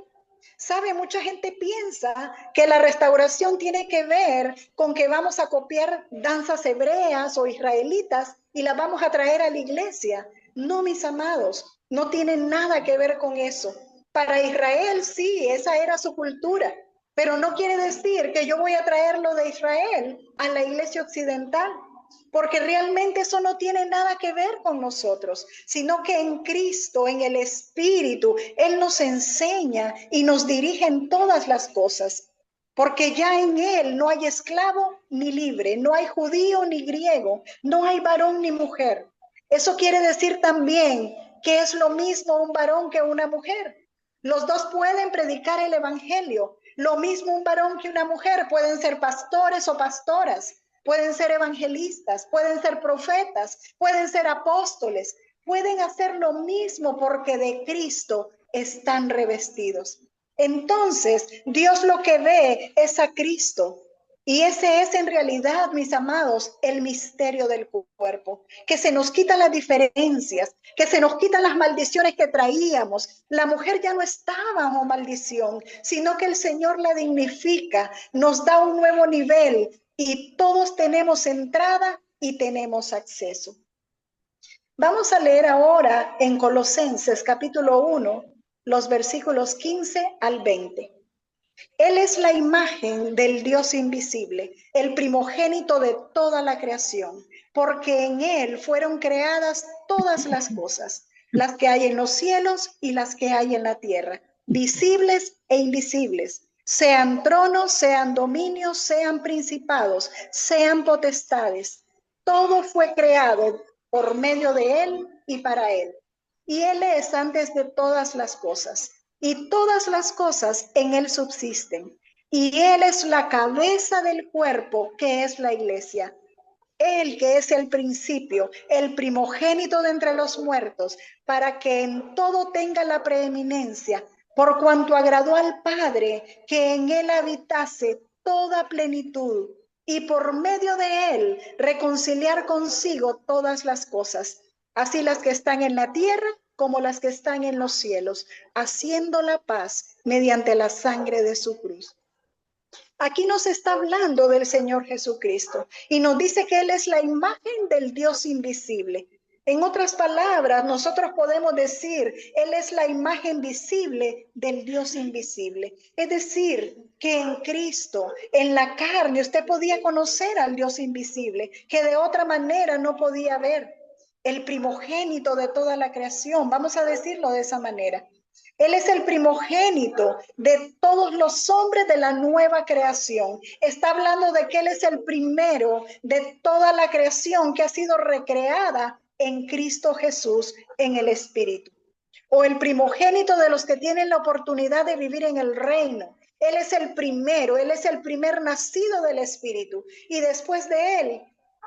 ¿Sabe? Mucha gente piensa que la restauración tiene que ver con que vamos a copiar danzas hebreas o israelitas y las vamos a traer a la iglesia. No, mis amados, no tiene nada que ver con eso. Para Israel sí, esa era su cultura, pero no quiere decir que yo voy a traerlo de Israel a la iglesia occidental. Porque realmente eso no tiene nada que ver con nosotros, sino que en Cristo, en el Espíritu, Él nos enseña y nos dirige en todas las cosas. Porque ya en Él no hay esclavo ni libre, no hay judío ni griego, no hay varón ni mujer. Eso quiere decir también que es lo mismo un varón que una mujer. Los dos pueden predicar el evangelio. Lo mismo un varón que una mujer, pueden ser pastores o pastoras. Pueden ser evangelistas, pueden ser profetas, pueden ser apóstoles, pueden hacer lo mismo porque de Cristo están revestidos. Entonces, Dios lo que ve es a Cristo. Y ese es en realidad, mis amados, el misterio del cuerpo, que se nos quitan las diferencias, que se nos quitan las maldiciones que traíamos. La mujer ya no está bajo maldición, sino que el Señor la dignifica, nos da un nuevo nivel y todos tenemos entrada y tenemos acceso. Vamos a leer ahora en Colosenses capítulo 1, los versículos 15 al 20. Él es la imagen del Dios invisible, el primogénito de toda la creación, porque en Él fueron creadas todas las cosas, las que hay en los cielos y las que hay en la tierra, visibles e invisibles, sean tronos, sean dominios, sean principados, sean potestades. Todo fue creado por medio de Él y para Él. Y Él es antes de todas las cosas. Y todas las cosas en Él subsisten. Y Él es la cabeza del cuerpo, que es la iglesia. Él que es el principio, el primogénito de entre los muertos, para que en todo tenga la preeminencia, por cuanto agradó al Padre que en Él habitase toda plenitud, y por medio de Él reconciliar consigo todas las cosas, así las que están en la tierra como las que están en los cielos, haciendo la paz mediante la sangre de su cruz. Aquí nos está hablando del Señor Jesucristo y nos dice que Él es la imagen del Dios invisible. En otras palabras, nosotros podemos decir, Él es la imagen visible del Dios invisible. Es decir, que en Cristo, en la carne, usted podía conocer al Dios invisible, que de otra manera no podía ver. El primogénito de toda la creación, vamos a decirlo de esa manera. Él es el primogénito de todos los hombres de la nueva creación. Está hablando de que Él es el primero de toda la creación que ha sido recreada en Cristo Jesús, en el Espíritu. O el primogénito de los que tienen la oportunidad de vivir en el reino. Él es el primero, Él es el primer nacido del Espíritu. Y después de Él,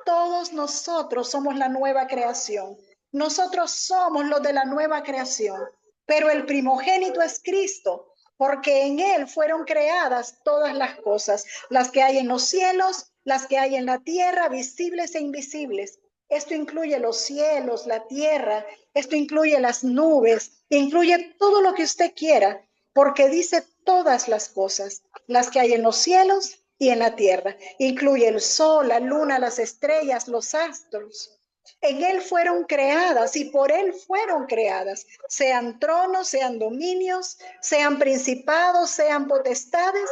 todos nosotros somos la nueva creación. Nosotros somos los de la nueva creación. Pero el primogénito es Cristo, porque en Él fueron creadas todas las cosas, las que hay en los cielos, las que hay en la tierra, visibles e invisibles. Esto incluye los cielos, la tierra, esto incluye las nubes, incluye todo lo que usted quiera, porque dice todas las cosas, las que hay en los cielos y en la tierra. Incluye el sol, la luna, las estrellas, los astros. En Él fueron creadas y por Él fueron creadas, sean tronos, sean dominios, sean principados, sean potestades.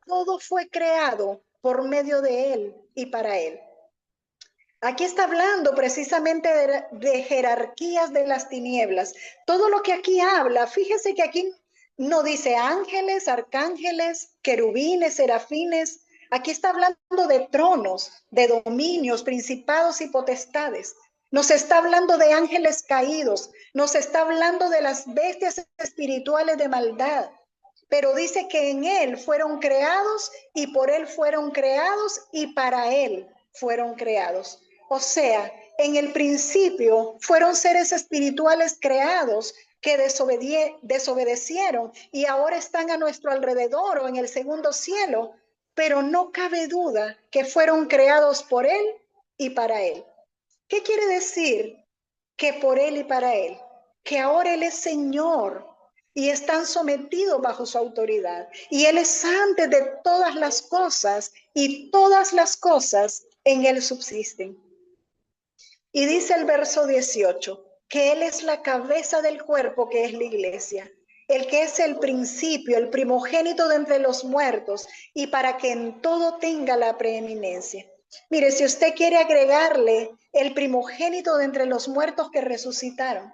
Todo fue creado por medio de Él y para Él. Aquí está hablando precisamente de jerarquías de las tinieblas. Todo lo que aquí habla, fíjese que aquí no dice ángeles, arcángeles, querubines, serafines. Aquí está hablando de tronos, de dominios, principados y potestades. Nos está hablando de ángeles caídos. Nos está hablando de las bestias espirituales de maldad. Pero dice que en Él fueron creados y por Él fueron creados y para Él fueron creados. O sea, en el principio fueron seres espirituales creados que desobedecieron y ahora están a nuestro alrededor o en el segundo cielo, pero no cabe duda que fueron creados por Él y para Él. ¿Qué quiere decir que por Él y para Él? Que ahora Él es Señor y están sometidos bajo su autoridad. Y Él es antes de todas las cosas y todas las cosas en Él subsisten. Y dice el verso 18, que Él es la cabeza del cuerpo que es la iglesia, el que es el principio, el primogénito de entre los muertos, y para que en todo tenga la preeminencia. Mire, si usted quiere agregarle el primogénito de entre los muertos que resucitaron,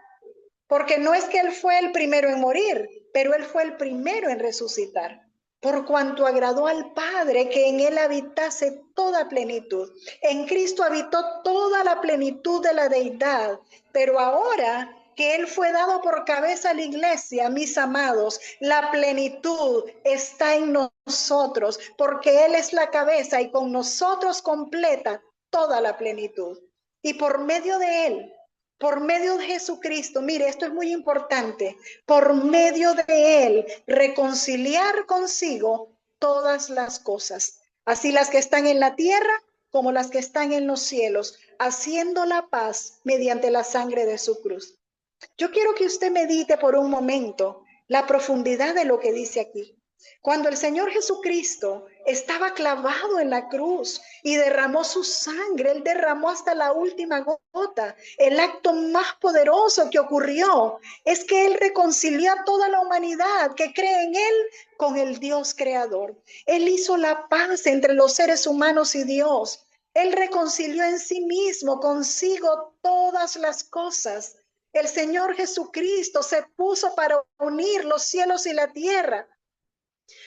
porque no es que Él fue el primero en morir, pero Él fue el primero en resucitar. Por cuanto agradó al Padre que en Él habitase toda plenitud. En Cristo habitó toda la plenitud de la deidad, pero ahora que Él fue dado por cabeza a la iglesia, mis amados, la plenitud está en nosotros, porque Él es la cabeza y con nosotros completa toda la plenitud. Y por medio de Él, por medio de Jesucristo, mire, esto es muy importante, por medio de Él, reconciliar consigo todas las cosas, así las que están en la tierra como las que están en los cielos, haciendo la paz mediante la sangre de su cruz. Yo quiero que usted medite por un momento la profundidad de lo que dice aquí. Cuando el Señor Jesucristo estaba clavado en la cruz y derramó su sangre, Él derramó hasta la última gota. El acto más poderoso que ocurrió es que Él reconcilió a toda la humanidad que cree en Él con el Dios creador. Él hizo la paz entre los seres humanos y Dios. Él reconcilió en sí mismo consigo todas las cosas. El Señor Jesucristo se puso para unir los cielos y la tierra.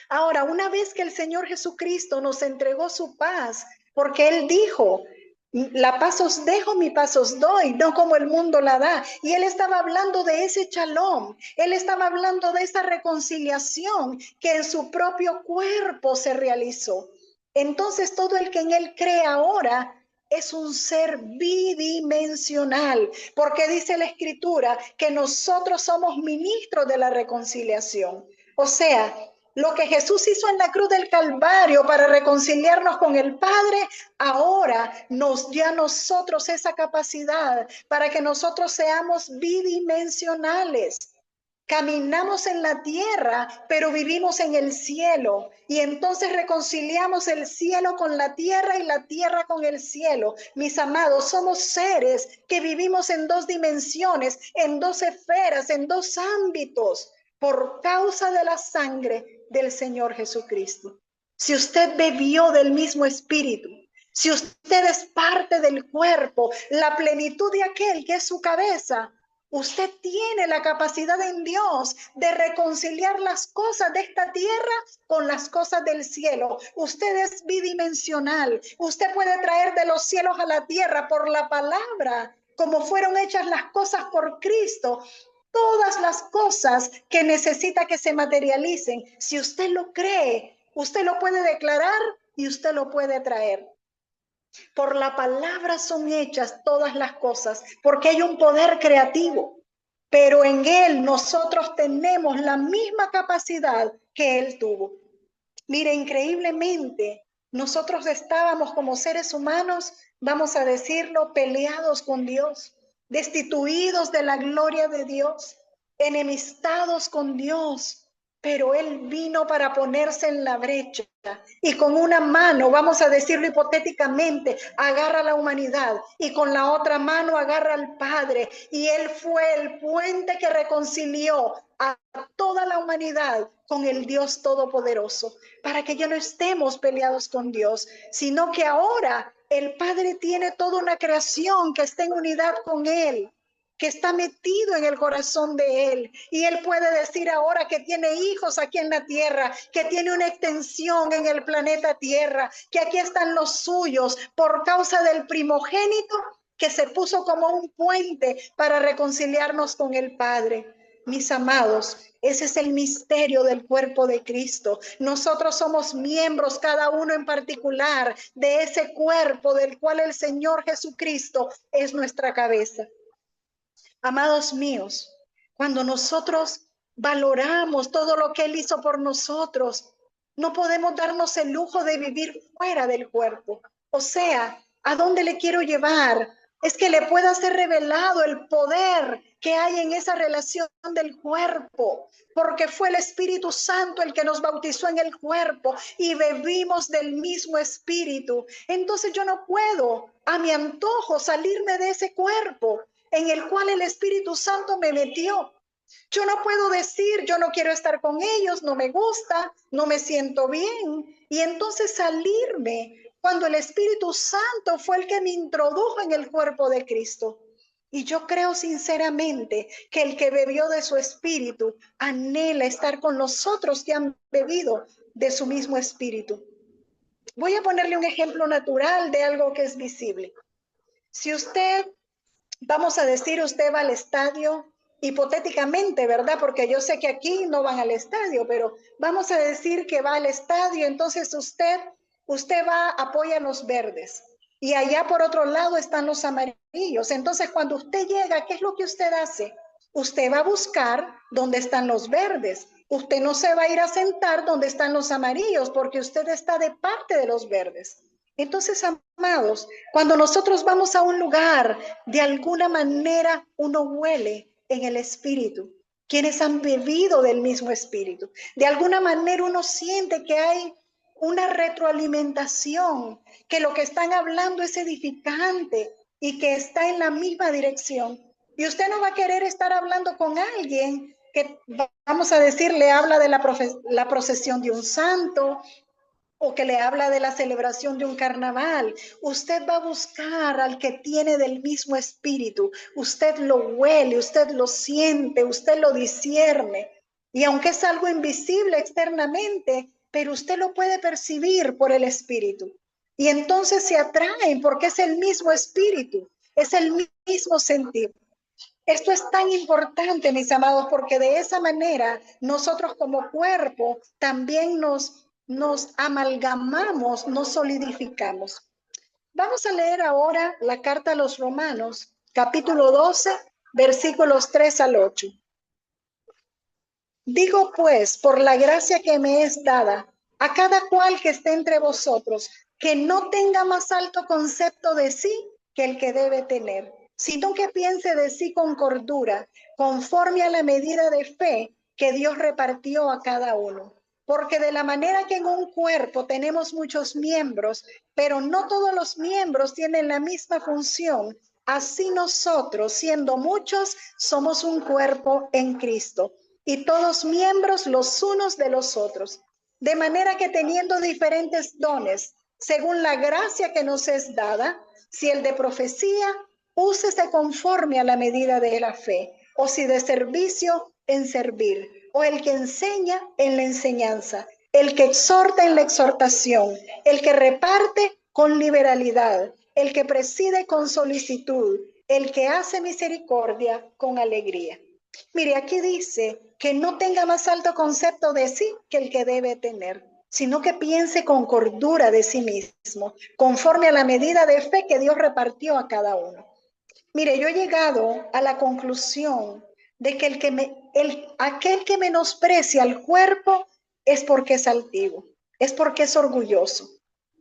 Ahora, una vez que el Señor Jesucristo nos entregó su paz, porque Él dijo, la paz os dejo, mi paz os doy, no como el mundo la da. Y Él estaba hablando de ese shalom, Él estaba hablando de esa reconciliación que en su propio cuerpo se realizó. Entonces todo el que en Él cree ahora es un ser bidimensional, porque dice la Escritura que nosotros somos ministros de la reconciliación. O sea, lo que Jesús hizo en la cruz del Calvario para reconciliarnos con el Padre, ahora nos da a nosotros esa capacidad para que nosotros seamos bidimensionales. Caminamos en la tierra, pero vivimos en el cielo. Y entonces reconciliamos el cielo con la tierra y la tierra con el cielo. Mis amados, somos seres que vivimos en dos dimensiones, en dos esferas, en dos ámbitos, por causa de la sangre del Señor Jesucristo. Si usted bebió del mismo espíritu, si usted es parte del cuerpo, la plenitud de aquel que es su cabeza, usted tiene la capacidad en Dios de reconciliar las cosas de esta tierra con las cosas del cielo. Usted es bidimensional. Usted puede traer de los cielos a la tierra por la palabra, como fueron hechas las cosas por Cristo. todas las cosas que necesita que se materialicen. Si usted lo cree, usted lo puede declarar y usted lo puede traer. Por la palabra son hechas todas las cosas, porque hay un poder creativo, pero en Él nosotros tenemos la misma capacidad que Él tuvo. Mire, increíblemente, nosotros estábamos como seres humanos, vamos a decirlo, peleados con Dios, destituidos de la gloria de Dios, enemistados con Dios. Pero Él vino para ponerse en la brecha y con una mano, vamos a decirlo hipotéticamente, agarra a la humanidad y con la otra mano agarra al Padre. Y Él fue el puente que reconcilió a toda la humanidad con el Dios Todopoderoso, para que ya no estemos peleados con Dios, sino que ahora el Padre tiene toda una creación que está en unidad con Él, que está metido en el corazón de Él. Y Él puede decir ahora que tiene hijos aquí en la tierra, que tiene una extensión en el planeta Tierra, que aquí están los suyos por causa del primogénito que se puso como un puente para reconciliarnos con el Padre. Mis amados, ese es el misterio del cuerpo de Cristo. Nosotros somos miembros, cada uno en particular, de ese cuerpo del cual el Señor Jesucristo es nuestra cabeza. Amados míos, cuando nosotros valoramos todo lo que Él hizo por nosotros, no podemos darnos el lujo de vivir fuera del cuerpo. O sea, ¿a dónde le quiero llevar? Es que le pueda ser revelado el poder que hay en esa relación del cuerpo, porque fue el Espíritu Santo el que nos bautizó en el cuerpo y bebimos del mismo Espíritu. Entonces yo no puedo a mi antojo salirme de ese cuerpo en el cual el Espíritu Santo me metió. Yo no puedo decir, yo no quiero estar con ellos, no me gusta, no me siento bien, y entonces salirme cuando el Espíritu Santo fue el que me introdujo en el cuerpo de Cristo. Y yo creo sinceramente que el que bebió de su Espíritu anhela estar con los otros que han bebido de su mismo Espíritu. Voy a ponerle un ejemplo natural de algo que es visible. Si usted, vamos a decir, usted va al estadio, hipotéticamente, ¿verdad? Porque yo sé que aquí no van al estadio, pero vamos a decir que va al estadio, entonces usted va, apoya a los verdes y allá por otro lado están los amarillos. Entonces cuando usted llega, ¿qué es lo que usted hace? Usted va a buscar dónde están los verdes. Usted no se va a ir a sentar donde están los amarillos porque usted está de parte de los verdes. Entonces, amados, cuando nosotros vamos a un lugar, de alguna manera uno huele en el Espíritu, quienes han bebido del mismo Espíritu. De alguna manera uno siente que hay una retroalimentación, que lo que están hablando es edificante y que está en la misma dirección. Y usted no va a querer estar hablando con alguien que, vamos a decir, le habla de la procesión de un santo, o que le habla de la celebración de un carnaval. Usted va a buscar al que tiene del mismo espíritu. Usted lo huele, usted lo siente, usted lo discierne. Y aunque es algo invisible externamente, pero usted lo puede percibir por el espíritu. Y entonces se atraen porque es el mismo espíritu, es el mismo sentir. Esto es tan importante, mis amados, porque de esa manera nosotros como cuerpo también nos amalgamamos, nos solidificamos. Vamos a leer ahora la carta a los Romanos, capítulo 12, versículos 3 al 8. Digo pues, por la gracia que me es dada, a cada cual que esté entre vosotros, que no tenga más alto concepto de sí que el que debe tener, sino que piense de sí con cordura, conforme a la medida de fe que Dios repartió a cada uno. Porque de la manera que en un cuerpo tenemos muchos miembros, pero no todos los miembros tienen la misma función, así nosotros, siendo muchos, somos un cuerpo en Cristo, y todos miembros los unos de los otros. De manera que teniendo diferentes dones, según la gracia que nos es dada, si el de profecía, úsese conforme a la medida de la fe, o si de servicio, en servir, o el que enseña en la enseñanza, el que exhorta en la exhortación, el que reparte con liberalidad, el que preside con solicitud, el que hace misericordia con alegría. Mire, aquí dice que no tenga más alto concepto de sí que el que debe tener, sino que piense con cordura de sí mismo, conforme a la medida de fe que Dios repartió a cada uno. Mire, yo he llegado a la conclusión de que aquel que menosprecia el cuerpo es porque es altivo, es porque es orgulloso.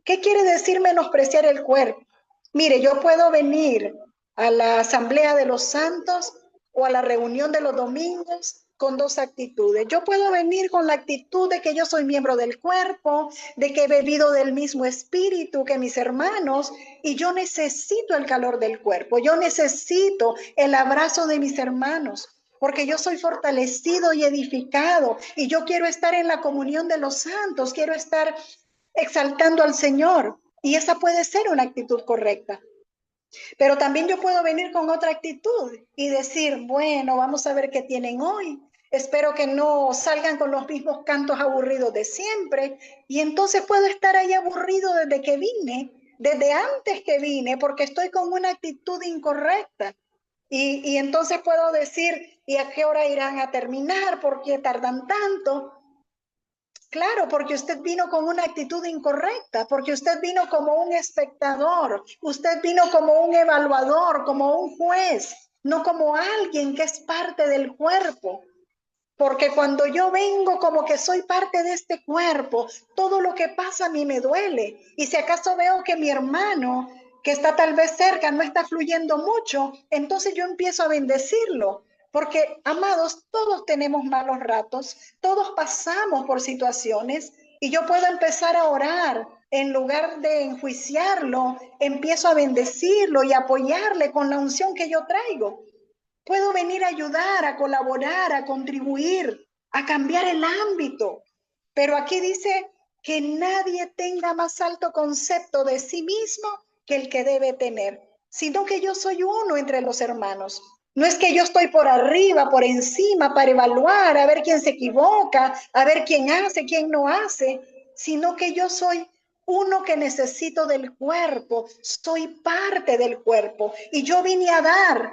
¿Qué quiere decir menospreciar el cuerpo? Mire, yo puedo venir a la asamblea de los santos o a la reunión de los domingos con dos actitudes. Yo puedo venir con la actitud de que yo soy miembro del cuerpo, de que he bebido del mismo espíritu que mis hermanos, y yo necesito el calor del cuerpo, yo necesito el abrazo de mis hermanos, porque yo soy fortalecido y edificado, y yo quiero estar en la comunión de los santos, quiero estar exaltando al Señor, y esa puede ser una actitud correcta. Pero también yo puedo venir con otra actitud y decir, bueno, vamos a ver qué tienen hoy. Espero que no salgan con los mismos cantos aburridos de siempre. Y entonces puedo estar ahí aburrido desde que vine, desde antes que vine, porque estoy con una actitud incorrecta. Y entonces puedo decir, ¿y a qué hora irán a terminar? ¿Por qué tardan tanto? Claro, porque usted vino con una actitud incorrecta, porque usted vino como un espectador, usted vino como un evaluador, como un juez, no como alguien que es parte del cuerpo. Porque cuando yo vengo como que soy parte de este cuerpo, todo lo que pasa a mí me duele. Y si acaso veo que mi hermano, que está tal vez cerca, no está fluyendo mucho, entonces yo empiezo a bendecirlo. Porque, amados, todos tenemos malos ratos, todos pasamos por situaciones y yo puedo empezar a orar. En lugar de enjuiciarlo, empiezo a bendecirlo y apoyarle con la unción que yo traigo. Puedo venir a ayudar, a colaborar, a contribuir, a cambiar el ámbito. Pero aquí dice que nadie tenga más alto concepto de sí mismo que el que debe tener, sino que yo soy uno entre los hermanos. No es que yo estoy por arriba, por encima, para evaluar, a ver quién se equivoca, a ver quién hace, quién no hace, sino que yo soy uno que necesito del cuerpo, soy parte del cuerpo y yo vine a dar,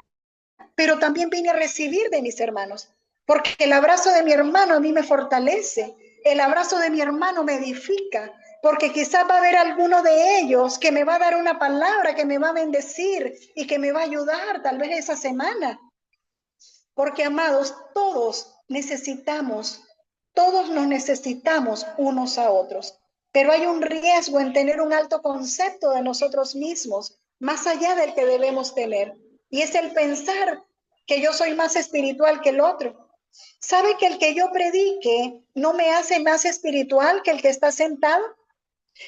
pero también vine a recibir de mis hermanos, porque el abrazo de mi hermano a mí me fortalece, el abrazo de mi hermano me edifica, porque quizás va a haber alguno de ellos que me va a dar una palabra, que me va a bendecir y que me va a ayudar tal vez esa semana. Porque, amados, todos nos necesitamos unos a otros, pero hay un riesgo en tener un alto concepto de nosotros mismos, más allá del que debemos tener. Y es el pensar que yo soy más espiritual que el otro. ¿Sabe que el que yo predique no me hace más espiritual que el que está sentado?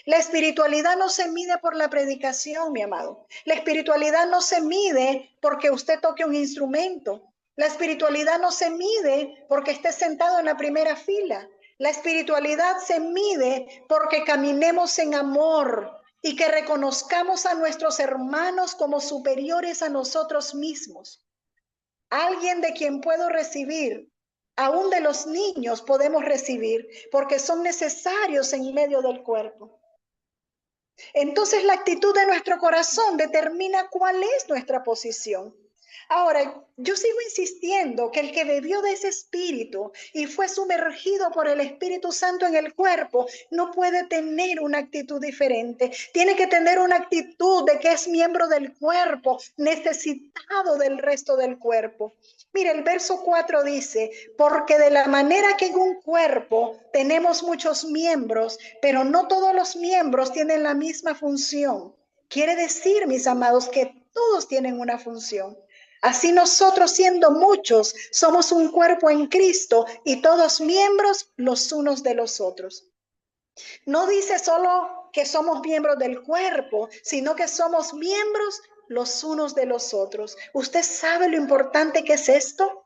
La espiritualidad no se mide por la predicación, mi amado. La espiritualidad no se mide porque usted toque un instrumento. La espiritualidad no se mide porque esté sentado en la primera fila. La espiritualidad se mide porque caminemos en amor y que reconozcamos a nuestros hermanos como superiores a nosotros mismos. Alguien de quien puedo recibir, aún de los niños podemos recibir, porque son necesarios en medio del cuerpo. Entonces la actitud de nuestro corazón determina cuál es nuestra posición. Ahora, yo sigo insistiendo que el que bebió de ese espíritu y fue sumergido por el Espíritu Santo en el cuerpo, no puede tener una actitud diferente. Tiene que tener una actitud de que es miembro del cuerpo, necesitado del resto del cuerpo. Mire, el verso 4 dice, porque de la manera que en un cuerpo tenemos muchos miembros, pero no todos los miembros tienen la misma función. Quiere decir, mis amados, que todos tienen una función. Así nosotros, siendo muchos, somos un cuerpo en Cristo y todos miembros los unos de los otros. No dice solo que somos miembros del cuerpo, sino que somos miembros los unos de los otros. ¿Usted sabe lo importante que es esto?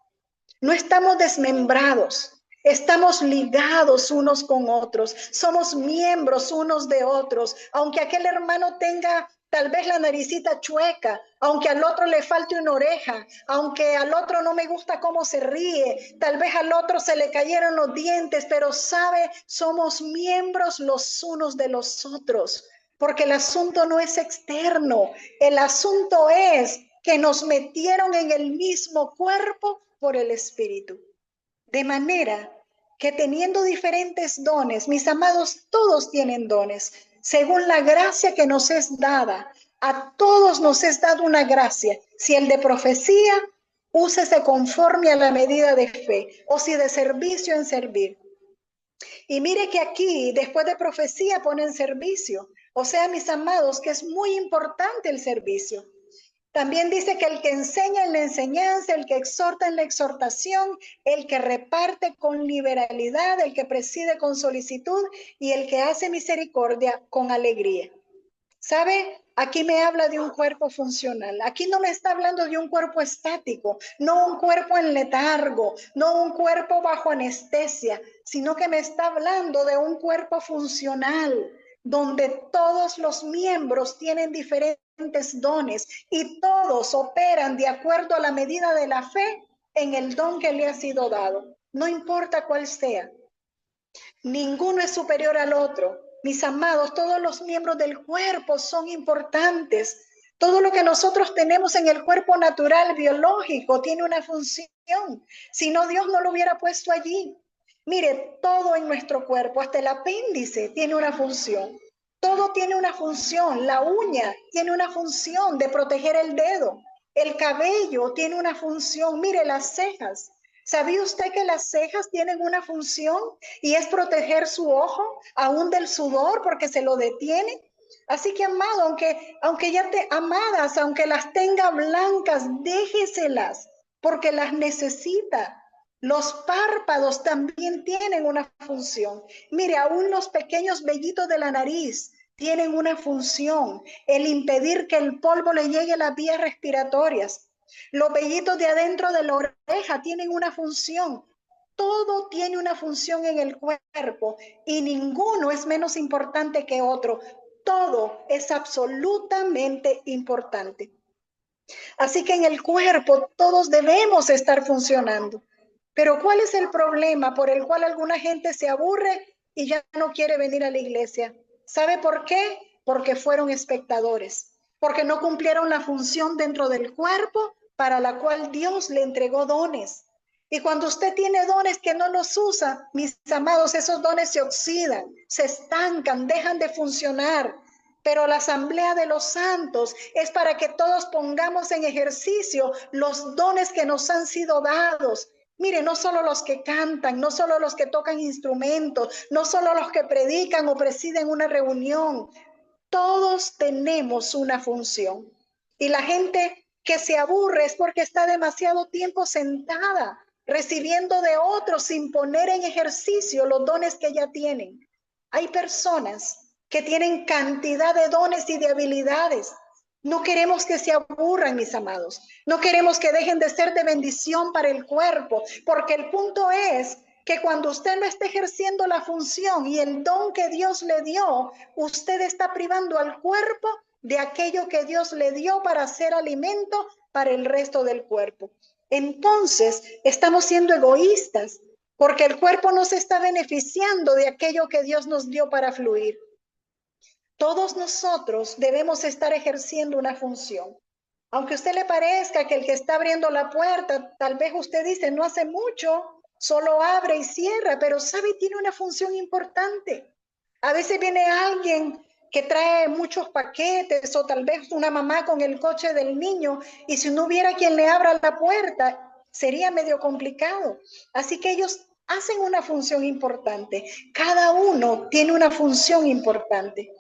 No estamos desmembrados. Estamos ligados unos con otros, somos miembros unos de otros, aunque aquel hermano tenga tal vez la naricita chueca, aunque al otro le falte una oreja, aunque al otro no me gusta cómo se ríe, tal vez al otro se le cayeron los dientes, pero sabe, somos miembros los unos de los otros, porque el asunto no es externo, el asunto es que nos metieron en el mismo cuerpo por el Espíritu. De manera que teniendo diferentes dones, mis amados, todos tienen dones, según la gracia que nos es dada. A todos nos es dada una gracia. Si el de profecía, úsese conforme a la medida de fe, o si de servicio, en servir. Y mire que aquí, después de profecía, ponen servicio. O sea, mis amados, que es muy importante el servicio. También dice que el que enseña en la enseñanza, el que exhorta en la exhortación, el que reparte con liberalidad, el que preside con solicitud y el que hace misericordia con alegría. ¿Sabe? Aquí me habla de un cuerpo funcional. Aquí no me está hablando de un cuerpo estático, no un cuerpo en letargo, no un cuerpo bajo anestesia, sino que me está hablando de un cuerpo funcional, donde todos los miembros tienen diferentes dones y todos operan de acuerdo a la medida de la fe en el don que le ha sido dado. No importa cuál sea. Ninguno es superior al otro. Mis amados, todos los miembros del cuerpo son importantes. Todo lo que nosotros tenemos en el cuerpo natural, biológico, tiene una función. Si no, Dios no lo hubiera puesto allí. Mire, todo en nuestro cuerpo, hasta el apéndice, tiene una función. Todo tiene una función. La uña tiene una función de proteger el dedo. El cabello tiene una función. Mire, las cejas. ¿Sabía usted que las cejas tienen una función y es proteger su ojo aún del sudor porque se lo detiene? Así que, amado, amadas, aunque las tenga blancas, déjeselas porque las necesita. Los párpados también tienen una función. Mire, aún los pequeños vellitos de la nariz tienen una función, el impedir que el polvo le llegue a las vías respiratorias. Los vellitos de adentro de la oreja tienen una función. Todo tiene una función en el cuerpo y ninguno es menos importante que otro. Todo es absolutamente importante. Así que en el cuerpo todos debemos estar funcionando. Pero ¿cuál es el problema por el cual alguna gente se aburre y ya no quiere venir a la iglesia? ¿Sabe por qué? Porque fueron espectadores, porque no cumplieron la función dentro del cuerpo para la cual Dios le entregó dones. Y cuando usted tiene dones que no los usa, mis amados, esos dones se oxidan, se estancan, dejan de funcionar. Pero la asamblea de los santos es para que todos pongamos en ejercicio los dones que nos han sido dados. Mire, no solo los que cantan, no solo los que tocan instrumentos, no solo los que predican o presiden una reunión. Todos tenemos una función. Y la gente que se aburre es porque está demasiado tiempo sentada, recibiendo de otros sin poner en ejercicio los dones que ya tienen. Hay personas que tienen cantidad de dones y de habilidades. No queremos que se aburran, mis amados. No queremos que dejen de ser de bendición para el cuerpo, porque el punto es que cuando usted no está ejerciendo la función y el don que Dios le dio, usted está privando al cuerpo de aquello que Dios le dio para hacer alimento para el resto del cuerpo. Entonces, estamos siendo egoístas, porque el cuerpo no se está beneficiando de aquello que Dios nos dio para fluir. Todos nosotros debemos estar ejerciendo una función. Aunque a usted le parezca que el que está abriendo la puerta, tal vez usted dice, no hace mucho, solo abre y cierra, pero sabe, tiene una función importante. A veces viene alguien que trae muchos paquetes o tal vez una mamá con el coche del niño y si no hubiera quien le abra la puerta, sería medio complicado. Así que ellos hacen una función importante. Cada uno tiene una función importante.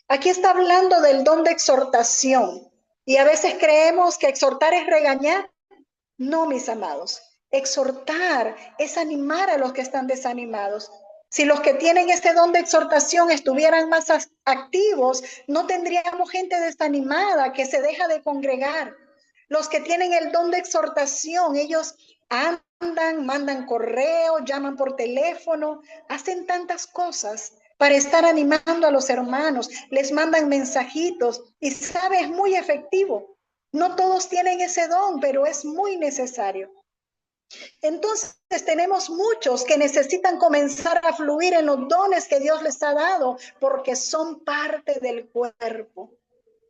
Aquí está hablando del don de exhortación y a veces creemos que exhortar es regañar. No, mis amados, exhortar es animar a los que están desanimados. Si los que tienen este don de exhortación estuvieran más activos, no tendríamos gente desanimada que se deja de congregar. Los que tienen el don de exhortación, ellos andan, mandan correo, llaman por teléfono, hacen tantas cosas para estar animando a los hermanos, les mandan mensajitos y sabe, es muy efectivo. No todos tienen ese don, pero es muy necesario. Entonces tenemos muchos que necesitan comenzar a fluir en los dones que Dios les ha dado porque son parte del cuerpo.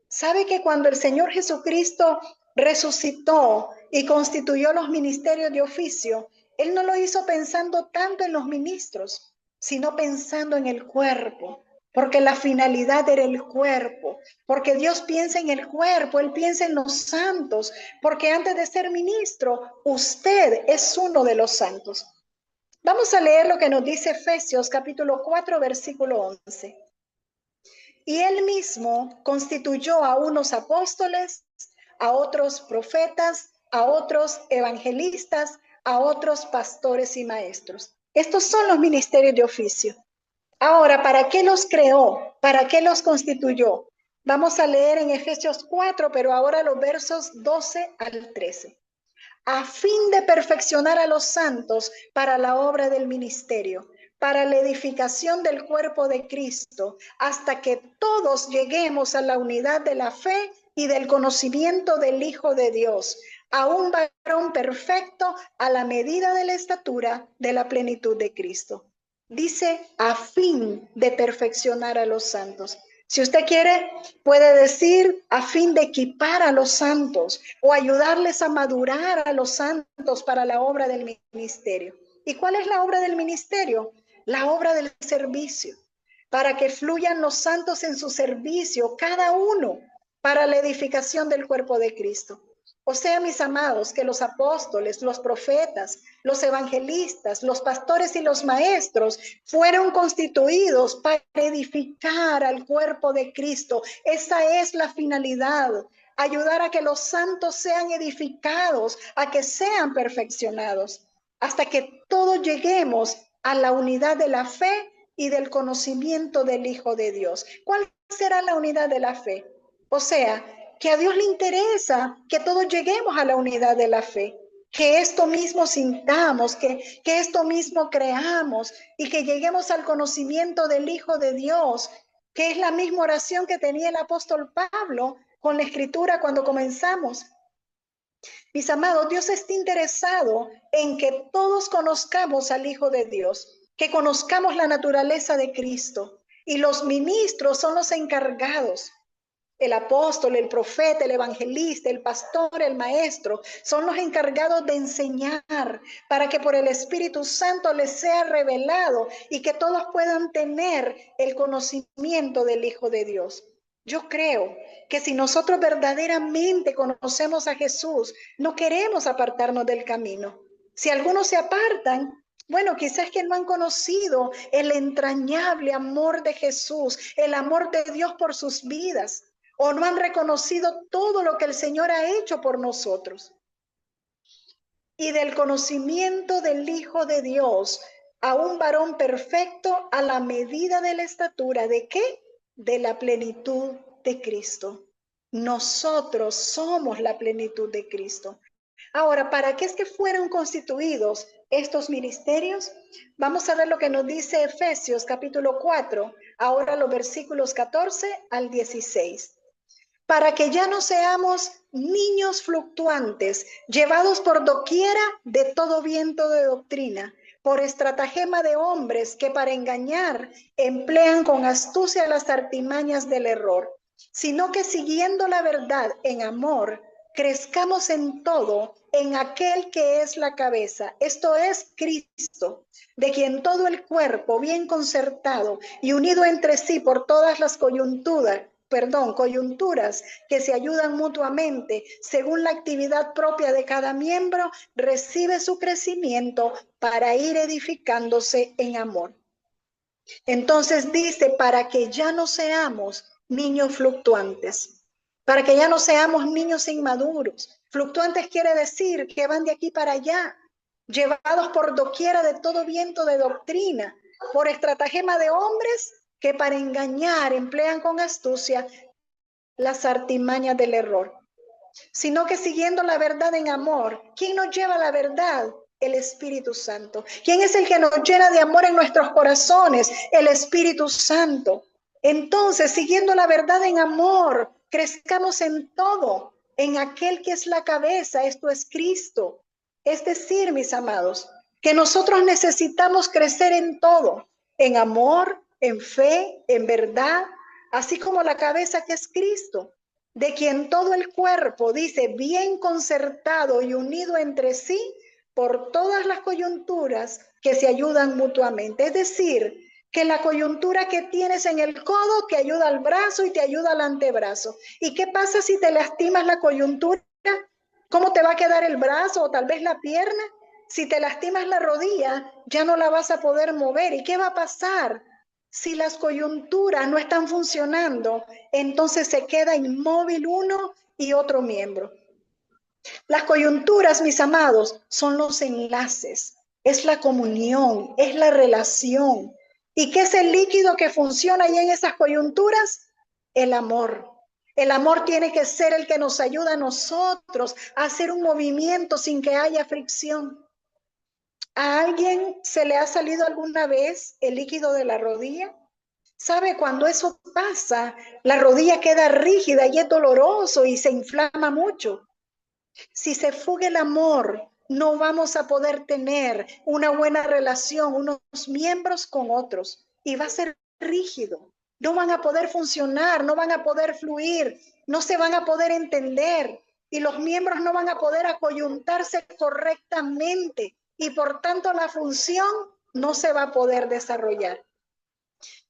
¿Sabe que cuando el Señor Jesucristo resucitó y constituyó los ministerios de oficio, Él no lo hizo pensando tanto en los ministros, sino pensando en el cuerpo, porque la finalidad era el cuerpo, porque Dios piensa en el cuerpo, Él piensa en los santos, porque antes de ser ministro, usted es uno de los santos. Vamos a leer lo que nos dice Efesios capítulo 4, versículo 11. Y Él mismo constituyó a unos apóstoles, a otros profetas, a otros evangelistas, a otros pastores y maestros. Estos son los ministerios de oficio. Ahora, ¿para qué los creó? ¿Para qué los constituyó? Vamos a leer en Efesios 4, pero ahora los versos 12 al 13. A fin de perfeccionar a los santos para la obra del ministerio, para la edificación del cuerpo de Cristo, hasta que todos lleguemos a la unidad de la fe y del conocimiento del Hijo de Dios, a un varón perfecto a la medida de la estatura de la plenitud de Cristo. Dice, a fin de perfeccionar a los santos. Si usted quiere, puede decir a fin de equipar a los santos o ayudarles a madurar a los santos para la obra del ministerio. ¿Y cuál es la obra del ministerio? La obra del servicio, para que fluyan los santos en su servicio, cada uno, para la edificación del cuerpo de Cristo. O sea, mis amados, que los apóstoles, los profetas, los evangelistas, los pastores y los maestros fueron constituidos para edificar al cuerpo de Cristo. Esa es la finalidad, ayudar a que los santos sean edificados, a que sean perfeccionados, hasta que todos lleguemos a la unidad de la fe y del conocimiento del Hijo de Dios. ¿Cuál será la unidad de la fe? O sea, que a Dios le interesa que todos lleguemos a la unidad de la fe, que esto mismo sintamos, que esto mismo creamos y que lleguemos al conocimiento del Hijo de Dios, que es la misma oración que tenía el apóstol Pablo con la escritura cuando comenzamos. Mis amados, Dios está interesado en que todos conozcamos al Hijo de Dios, que conozcamos la naturaleza de Cristo, y los ministros son los encargados. El apóstol, el profeta, el evangelista, el pastor, el maestro, son los encargados de enseñar para que por el Espíritu Santo les sea revelado y que todos puedan tener el conocimiento del Hijo de Dios. Yo creo que si nosotros verdaderamente conocemos a Jesús, no queremos apartarnos del camino. Si algunos se apartan, bueno, quizás que no han conocido el entrañable amor de Jesús, el amor de Dios por sus vidas, o no han reconocido todo lo que el Señor ha hecho por nosotros. Y del conocimiento del Hijo de Dios a un varón perfecto a la medida de la estatura, ¿de qué? De la plenitud de Cristo. Nosotros somos la plenitud de Cristo. Ahora, ¿para qué es que fueron constituidos estos ministerios? Vamos a ver lo que nos dice Efesios capítulo 4, ahora los versículos 14 al 16. Para que ya no seamos niños fluctuantes, llevados por doquiera de todo viento de doctrina, por estratagema de hombres que para engañar emplean con astucia las artimañas del error, sino que siguiendo la verdad en amor, crezcamos en todo en aquel que es la cabeza, esto es Cristo, de quien todo el cuerpo bien concertado y unido entre sí por todas las coyunturas que se ayudan mutuamente según la actividad propia de cada miembro, recibe su crecimiento para ir edificándose en amor. Entonces dice, para que ya no seamos niños fluctuantes, para que ya no seamos niños inmaduros. Fluctuantes quiere decir que van de aquí para allá, llevados por doquiera de todo viento de doctrina, por estratagema de hombres que para engañar emplean con astucia las artimañas del error, sino que siguiendo la verdad en amor. ¿Quién nos lleva a la verdad? El Espíritu Santo. ¿Quién es el que nos llena de amor en nuestros corazones? El Espíritu Santo. Entonces, siguiendo la verdad en amor, crezcamos en todo, en aquel que es la cabeza, esto es Cristo. Es decir, mis amados, que nosotros necesitamos crecer en todo, en amor, en fe, en verdad, así como la cabeza que es Cristo. de quien todo el cuerpo, dice, bien concertado y unido entre sí por todas las coyunturas que se ayudan mutuamente. Es decir, que la coyuntura que tienes en el codo te ayuda al brazo y te ayuda al antebrazo. ¿Y qué pasa si te lastimas la coyuntura? ¿Cómo te va a quedar el brazo o tal vez la pierna? Si te lastimas la rodilla, ya no la vas a poder mover. ¿Y qué va a pasar? Si las coyunturas no están funcionando, entonces se queda inmóvil uno y otro miembro. Las coyunturas, mis amados, son los enlaces, es la comunión, es la relación. ¿Y qué es el líquido que funciona ahí en esas coyunturas? El amor. El amor tiene que ser el que nos ayuda a nosotros a hacer un movimiento sin que haya fricción. ¿A alguien se le ha salido alguna vez el líquido de la rodilla? ¿Sabe? Cuando eso pasa, la rodilla queda rígida y es doloroso y se inflama mucho. Si se fuga el amor, no vamos a poder tener una buena relación, unos miembros con otros, y va a ser rígido. No van a poder funcionar, no van a poder fluir, no se van a poder entender, y los miembros no van a poder acoyuntarse correctamente, y por tanto la función no se va a poder desarrollar.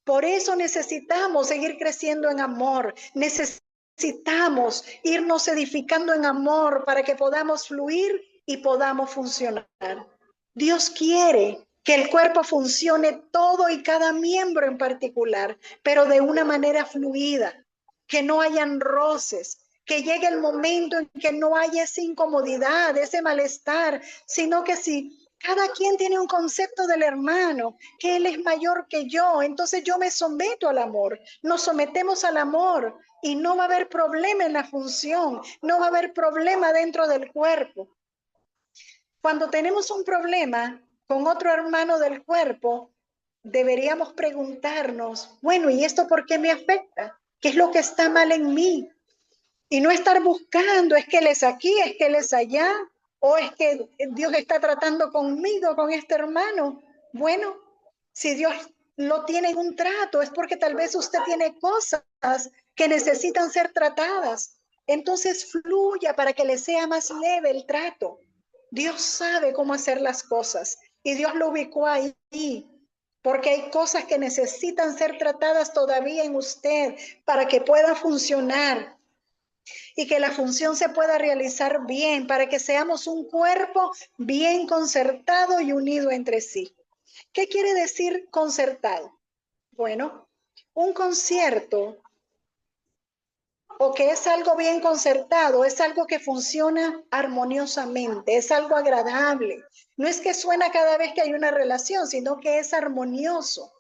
Por eso necesitamos seguir creciendo en amor, necesitamos irnos edificando en amor para que podamos fluir y podamos funcionar. Dios quiere que el cuerpo funcione todo y cada miembro en particular, pero de una manera fluida, que no hayan roces, que llegue el momento en que no haya esa incomodidad, ese malestar, sino que si cada quien tiene un concepto del hermano, que él es mayor que yo, entonces yo me someto al amor, nos sometemos al amor y no va a haber problema en la función, no va a haber problema dentro del cuerpo. Cuando tenemos un problema con otro hermano del cuerpo, deberíamos preguntarnos, bueno, ¿y esto por qué me afecta? ¿Qué es lo que está mal en mí? Y no estar buscando, es que él es aquí, es que él es allá, o es que Dios está tratando conmigo, con este hermano. Bueno, si Dios lo tiene en un trato, es porque tal vez usted tiene cosas que necesitan ser tratadas. Entonces fluya para que le sea más leve el trato. Dios sabe cómo hacer las cosas y Dios lo ubicó ahí, porque hay cosas que necesitan ser tratadas todavía en usted para que pueda funcionar y que la función se pueda realizar bien, para que seamos un cuerpo bien concertado y unido entre sí. ¿Qué quiere decir concertado? Bueno, un concierto o que es algo bien concertado, es algo que funciona armoniosamente, es algo agradable. No es que suena cada vez que hay una relación, sino que es armonioso.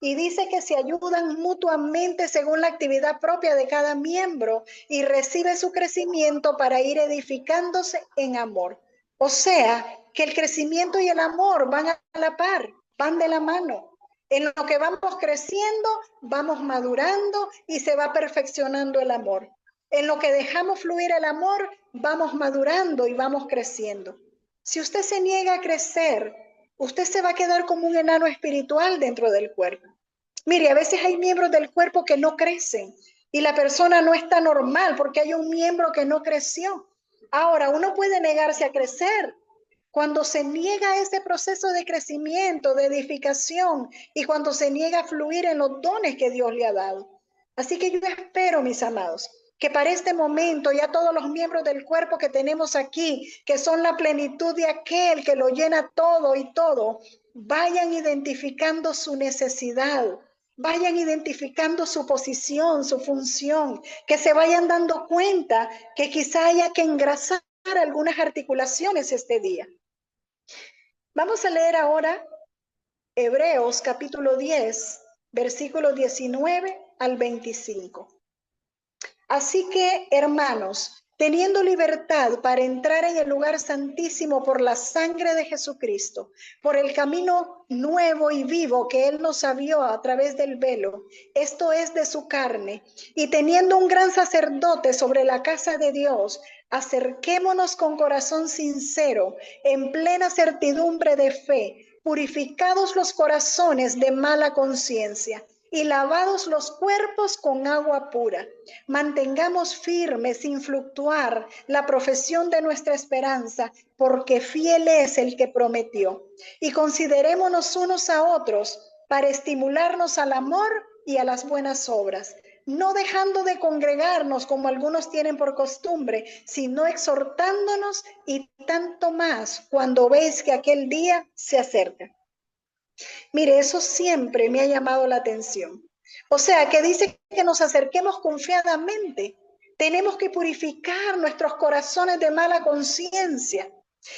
Y dice que se ayudan mutuamente según la actividad propia de cada miembro y recibe su crecimiento para ir edificándose en amor. O sea, que el crecimiento y el amor van a la par, van de la mano. En lo que vamos creciendo, vamos madurando y se va perfeccionando el amor. En lo que dejamos fluir el amor, vamos madurando y vamos creciendo. Si usted se niega a crecer, usted se va a quedar como un enano espiritual dentro del cuerpo. Mire, a veces hay miembros del cuerpo que no crecen y la persona no está normal porque hay un miembro que no creció. Ahora, uno puede negarse a crecer. Cuando se niega ese proceso de crecimiento, de edificación y cuando se niega a fluir en los dones que Dios le ha dado. Así que yo espero, mis amados, que para este momento ya todos los miembros del cuerpo que tenemos aquí, que son la plenitud de aquel que lo llena todo y todo, vayan identificando su necesidad, vayan identificando su posición, su función, que se vayan dando cuenta que quizá haya que engrasar algunas articulaciones este día. Vamos a leer ahora Hebreos capítulo 10, versículos 19 al 25. Así que, hermanos, teniendo libertad para entrar en el lugar santísimo por la sangre de Jesucristo, por el camino nuevo y vivo que Él nos abrió a través del velo, esto es de su carne, y teniendo un gran sacerdote sobre la casa de Dios, acerquémonos con corazón sincero, en plena certidumbre de fe, purificados los corazones de mala conciencia y lavados los cuerpos con agua pura. Mantengamos firme, sin fluctuar, la profesión de nuestra esperanza, porque fiel es el que prometió. Y considerémonos unos a otros para estimularnos al amor y a las buenas obras, no dejando de congregarnos como algunos tienen por costumbre, sino exhortándonos, y tanto más cuando veis que aquel día se acerca. Mire, eso siempre me ha llamado la atención. O sea, que dice que nos acerquemos confiadamente. Tenemos que purificar nuestros corazones de mala conciencia.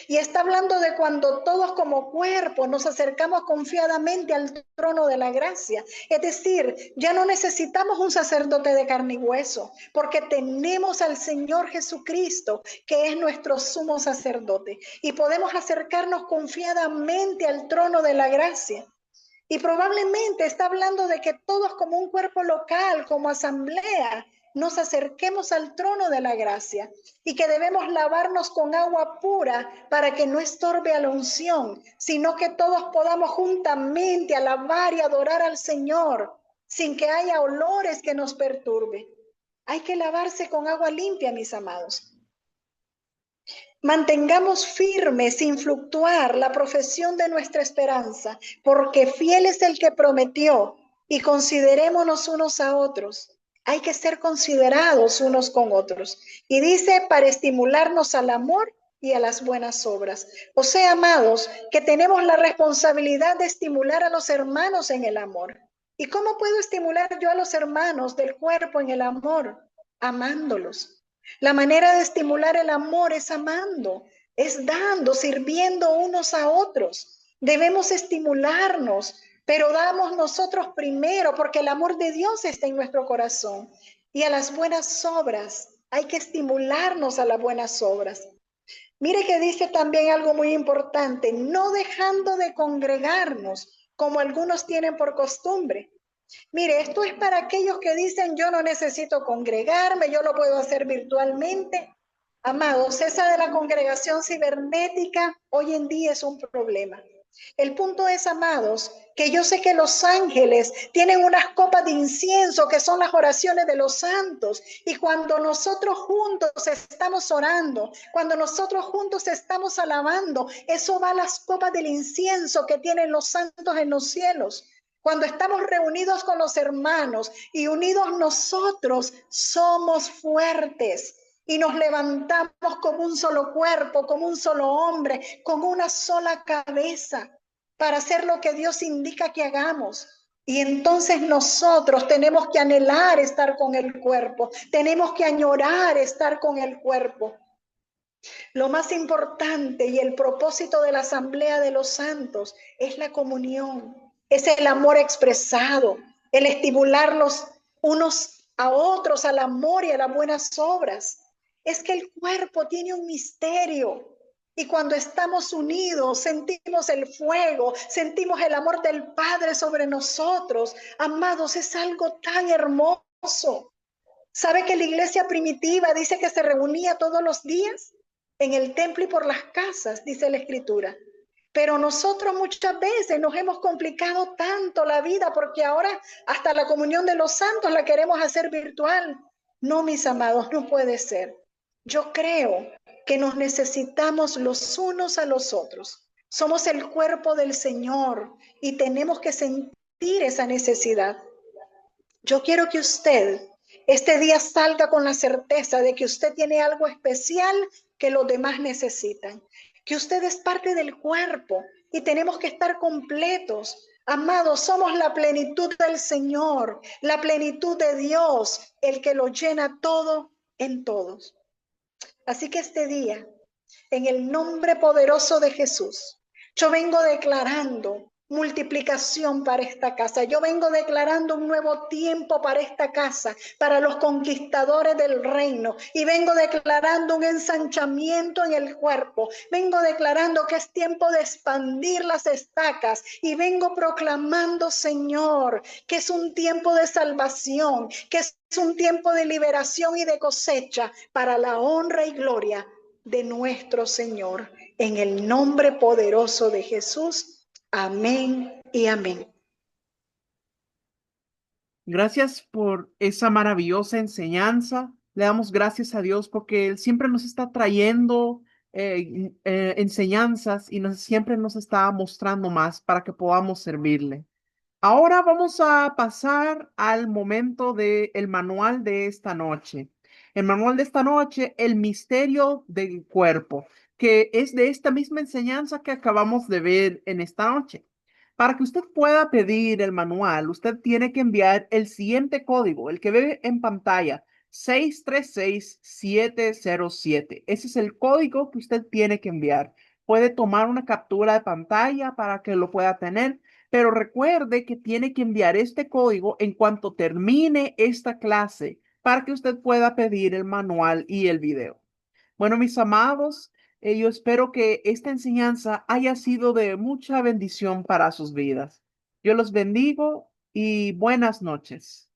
Y está hablando de cuando todos como cuerpo nos acercamos confiadamente al trono de la gracia. Es decir, ya no necesitamos un sacerdote de carne y hueso, porque tenemos al Señor Jesucristo, que es nuestro sumo sacerdote. Y podemos acercarnos confiadamente al trono de la gracia. Y probablemente está hablando de que todos como un cuerpo local, como asamblea, nos acerquemos al trono de la gracia y que debemos lavarnos con agua pura para que no estorbe a la unción, sino que todos podamos juntamente alabar y adorar al Señor sin que haya olores que nos perturben. Hay que lavarse con agua limpia, mis amados. Mantengamos firme, sin fluctuar, la profesión de nuestra esperanza, porque fiel es el que prometió, y considerémonos unos a otros. Hay que ser considerados unos con otros. Y dice, para estimularnos al amor y a las buenas obras. O sea, amados, que tenemos la responsabilidad de estimular a los hermanos en el amor. ¿Y cómo puedo estimular yo a los hermanos del cuerpo en el amor? Amándolos. La manera de estimular el amor es amando, es dando, sirviendo unos a otros. Debemos estimularnos, pero damos nosotros primero, porque el amor de Dios está en nuestro corazón. Y a las buenas obras, hay que estimularnos a las buenas obras. Mire que dice también algo muy importante, no dejando de congregarnos, como algunos tienen por costumbre. Mire, esto es para aquellos que dicen, yo no necesito congregarme, yo lo puedo hacer virtualmente. Amados, esa de la congregación cibernética hoy en día es un problema. El punto es, amados, que yo sé que los ángeles tienen unas copas de incienso que son las oraciones de los santos. Y cuando nosotros juntos estamos orando, cuando nosotros juntos estamos alabando, eso va a las copas del incienso que tienen los santos en los cielos. Cuando estamos reunidos con los hermanos y unidos nosotros, somos fuertes y nos levantamos como un solo cuerpo, como un solo hombre, con una sola cabeza para hacer lo que Dios indica que hagamos. Y entonces nosotros tenemos que anhelar estar con el cuerpo, tenemos que añorar estar con el cuerpo. Lo más importante y el propósito de la Asamblea de los Santos es la comunión. Es el amor expresado, el estimularlos unos a otros al amor y a las buenas obras. Es que el cuerpo tiene un misterio y cuando estamos unidos sentimos el fuego, sentimos el amor del Padre sobre nosotros. Amados, es algo tan hermoso. ¿Sabe que la iglesia primitiva dice que se reunía todos los días en el templo y por las casas, dice la Escritura? Pero nosotros muchas veces nos hemos complicado tanto la vida porque ahora hasta la comunión de los santos la queremos hacer virtual. No, mis amados, no puede ser. Yo creo que nos necesitamos los unos a los otros. Somos el cuerpo del Señor y tenemos que sentir esa necesidad. Yo quiero que usted este día salga con la certeza de que usted tiene algo especial que los demás necesitan. Que usted es parte del cuerpo y tenemos que estar completos. Amados, somos la plenitud del Señor, la plenitud de Dios, el que lo llena todo en todos. Así que este día, en el nombre poderoso de Jesús, yo vengo declarando multiplicación para esta casa. Yo vengo declarando un nuevo tiempo para esta casa, para los conquistadores del reino. Y vengo declarando un ensanchamiento en el cuerpo. Vengo declarando que es tiempo de expandir las estacas. Y vengo proclamando, Señor, que es un tiempo de salvación, que es un tiempo de liberación y de cosecha para la honra y gloria de nuestro Señor. En el nombre poderoso de Jesús. Amén y amén. Gracias por esa maravillosa enseñanza. Le damos gracias a Dios porque Él siempre nos está trayendo enseñanzas y siempre nos está mostrando más para que podamos servirle. Ahora vamos a pasar al momento del manual de esta noche. El manual de esta noche, el misterio del cuerpo, que es de esta misma enseñanza que acabamos de ver en esta noche. Para que usted pueda pedir el manual, usted tiene que enviar el siguiente código, el que ve en pantalla, 636707. Ese es el código que usted tiene que enviar. Puede tomar una captura de pantalla para que lo pueda tener, pero recuerde que tiene que enviar este código en cuanto termine esta clase para que usted pueda pedir el manual y el video. Bueno, mis amados, yo espero que esta enseñanza haya sido de mucha bendición para sus vidas. Yo los bendigo y buenas noches.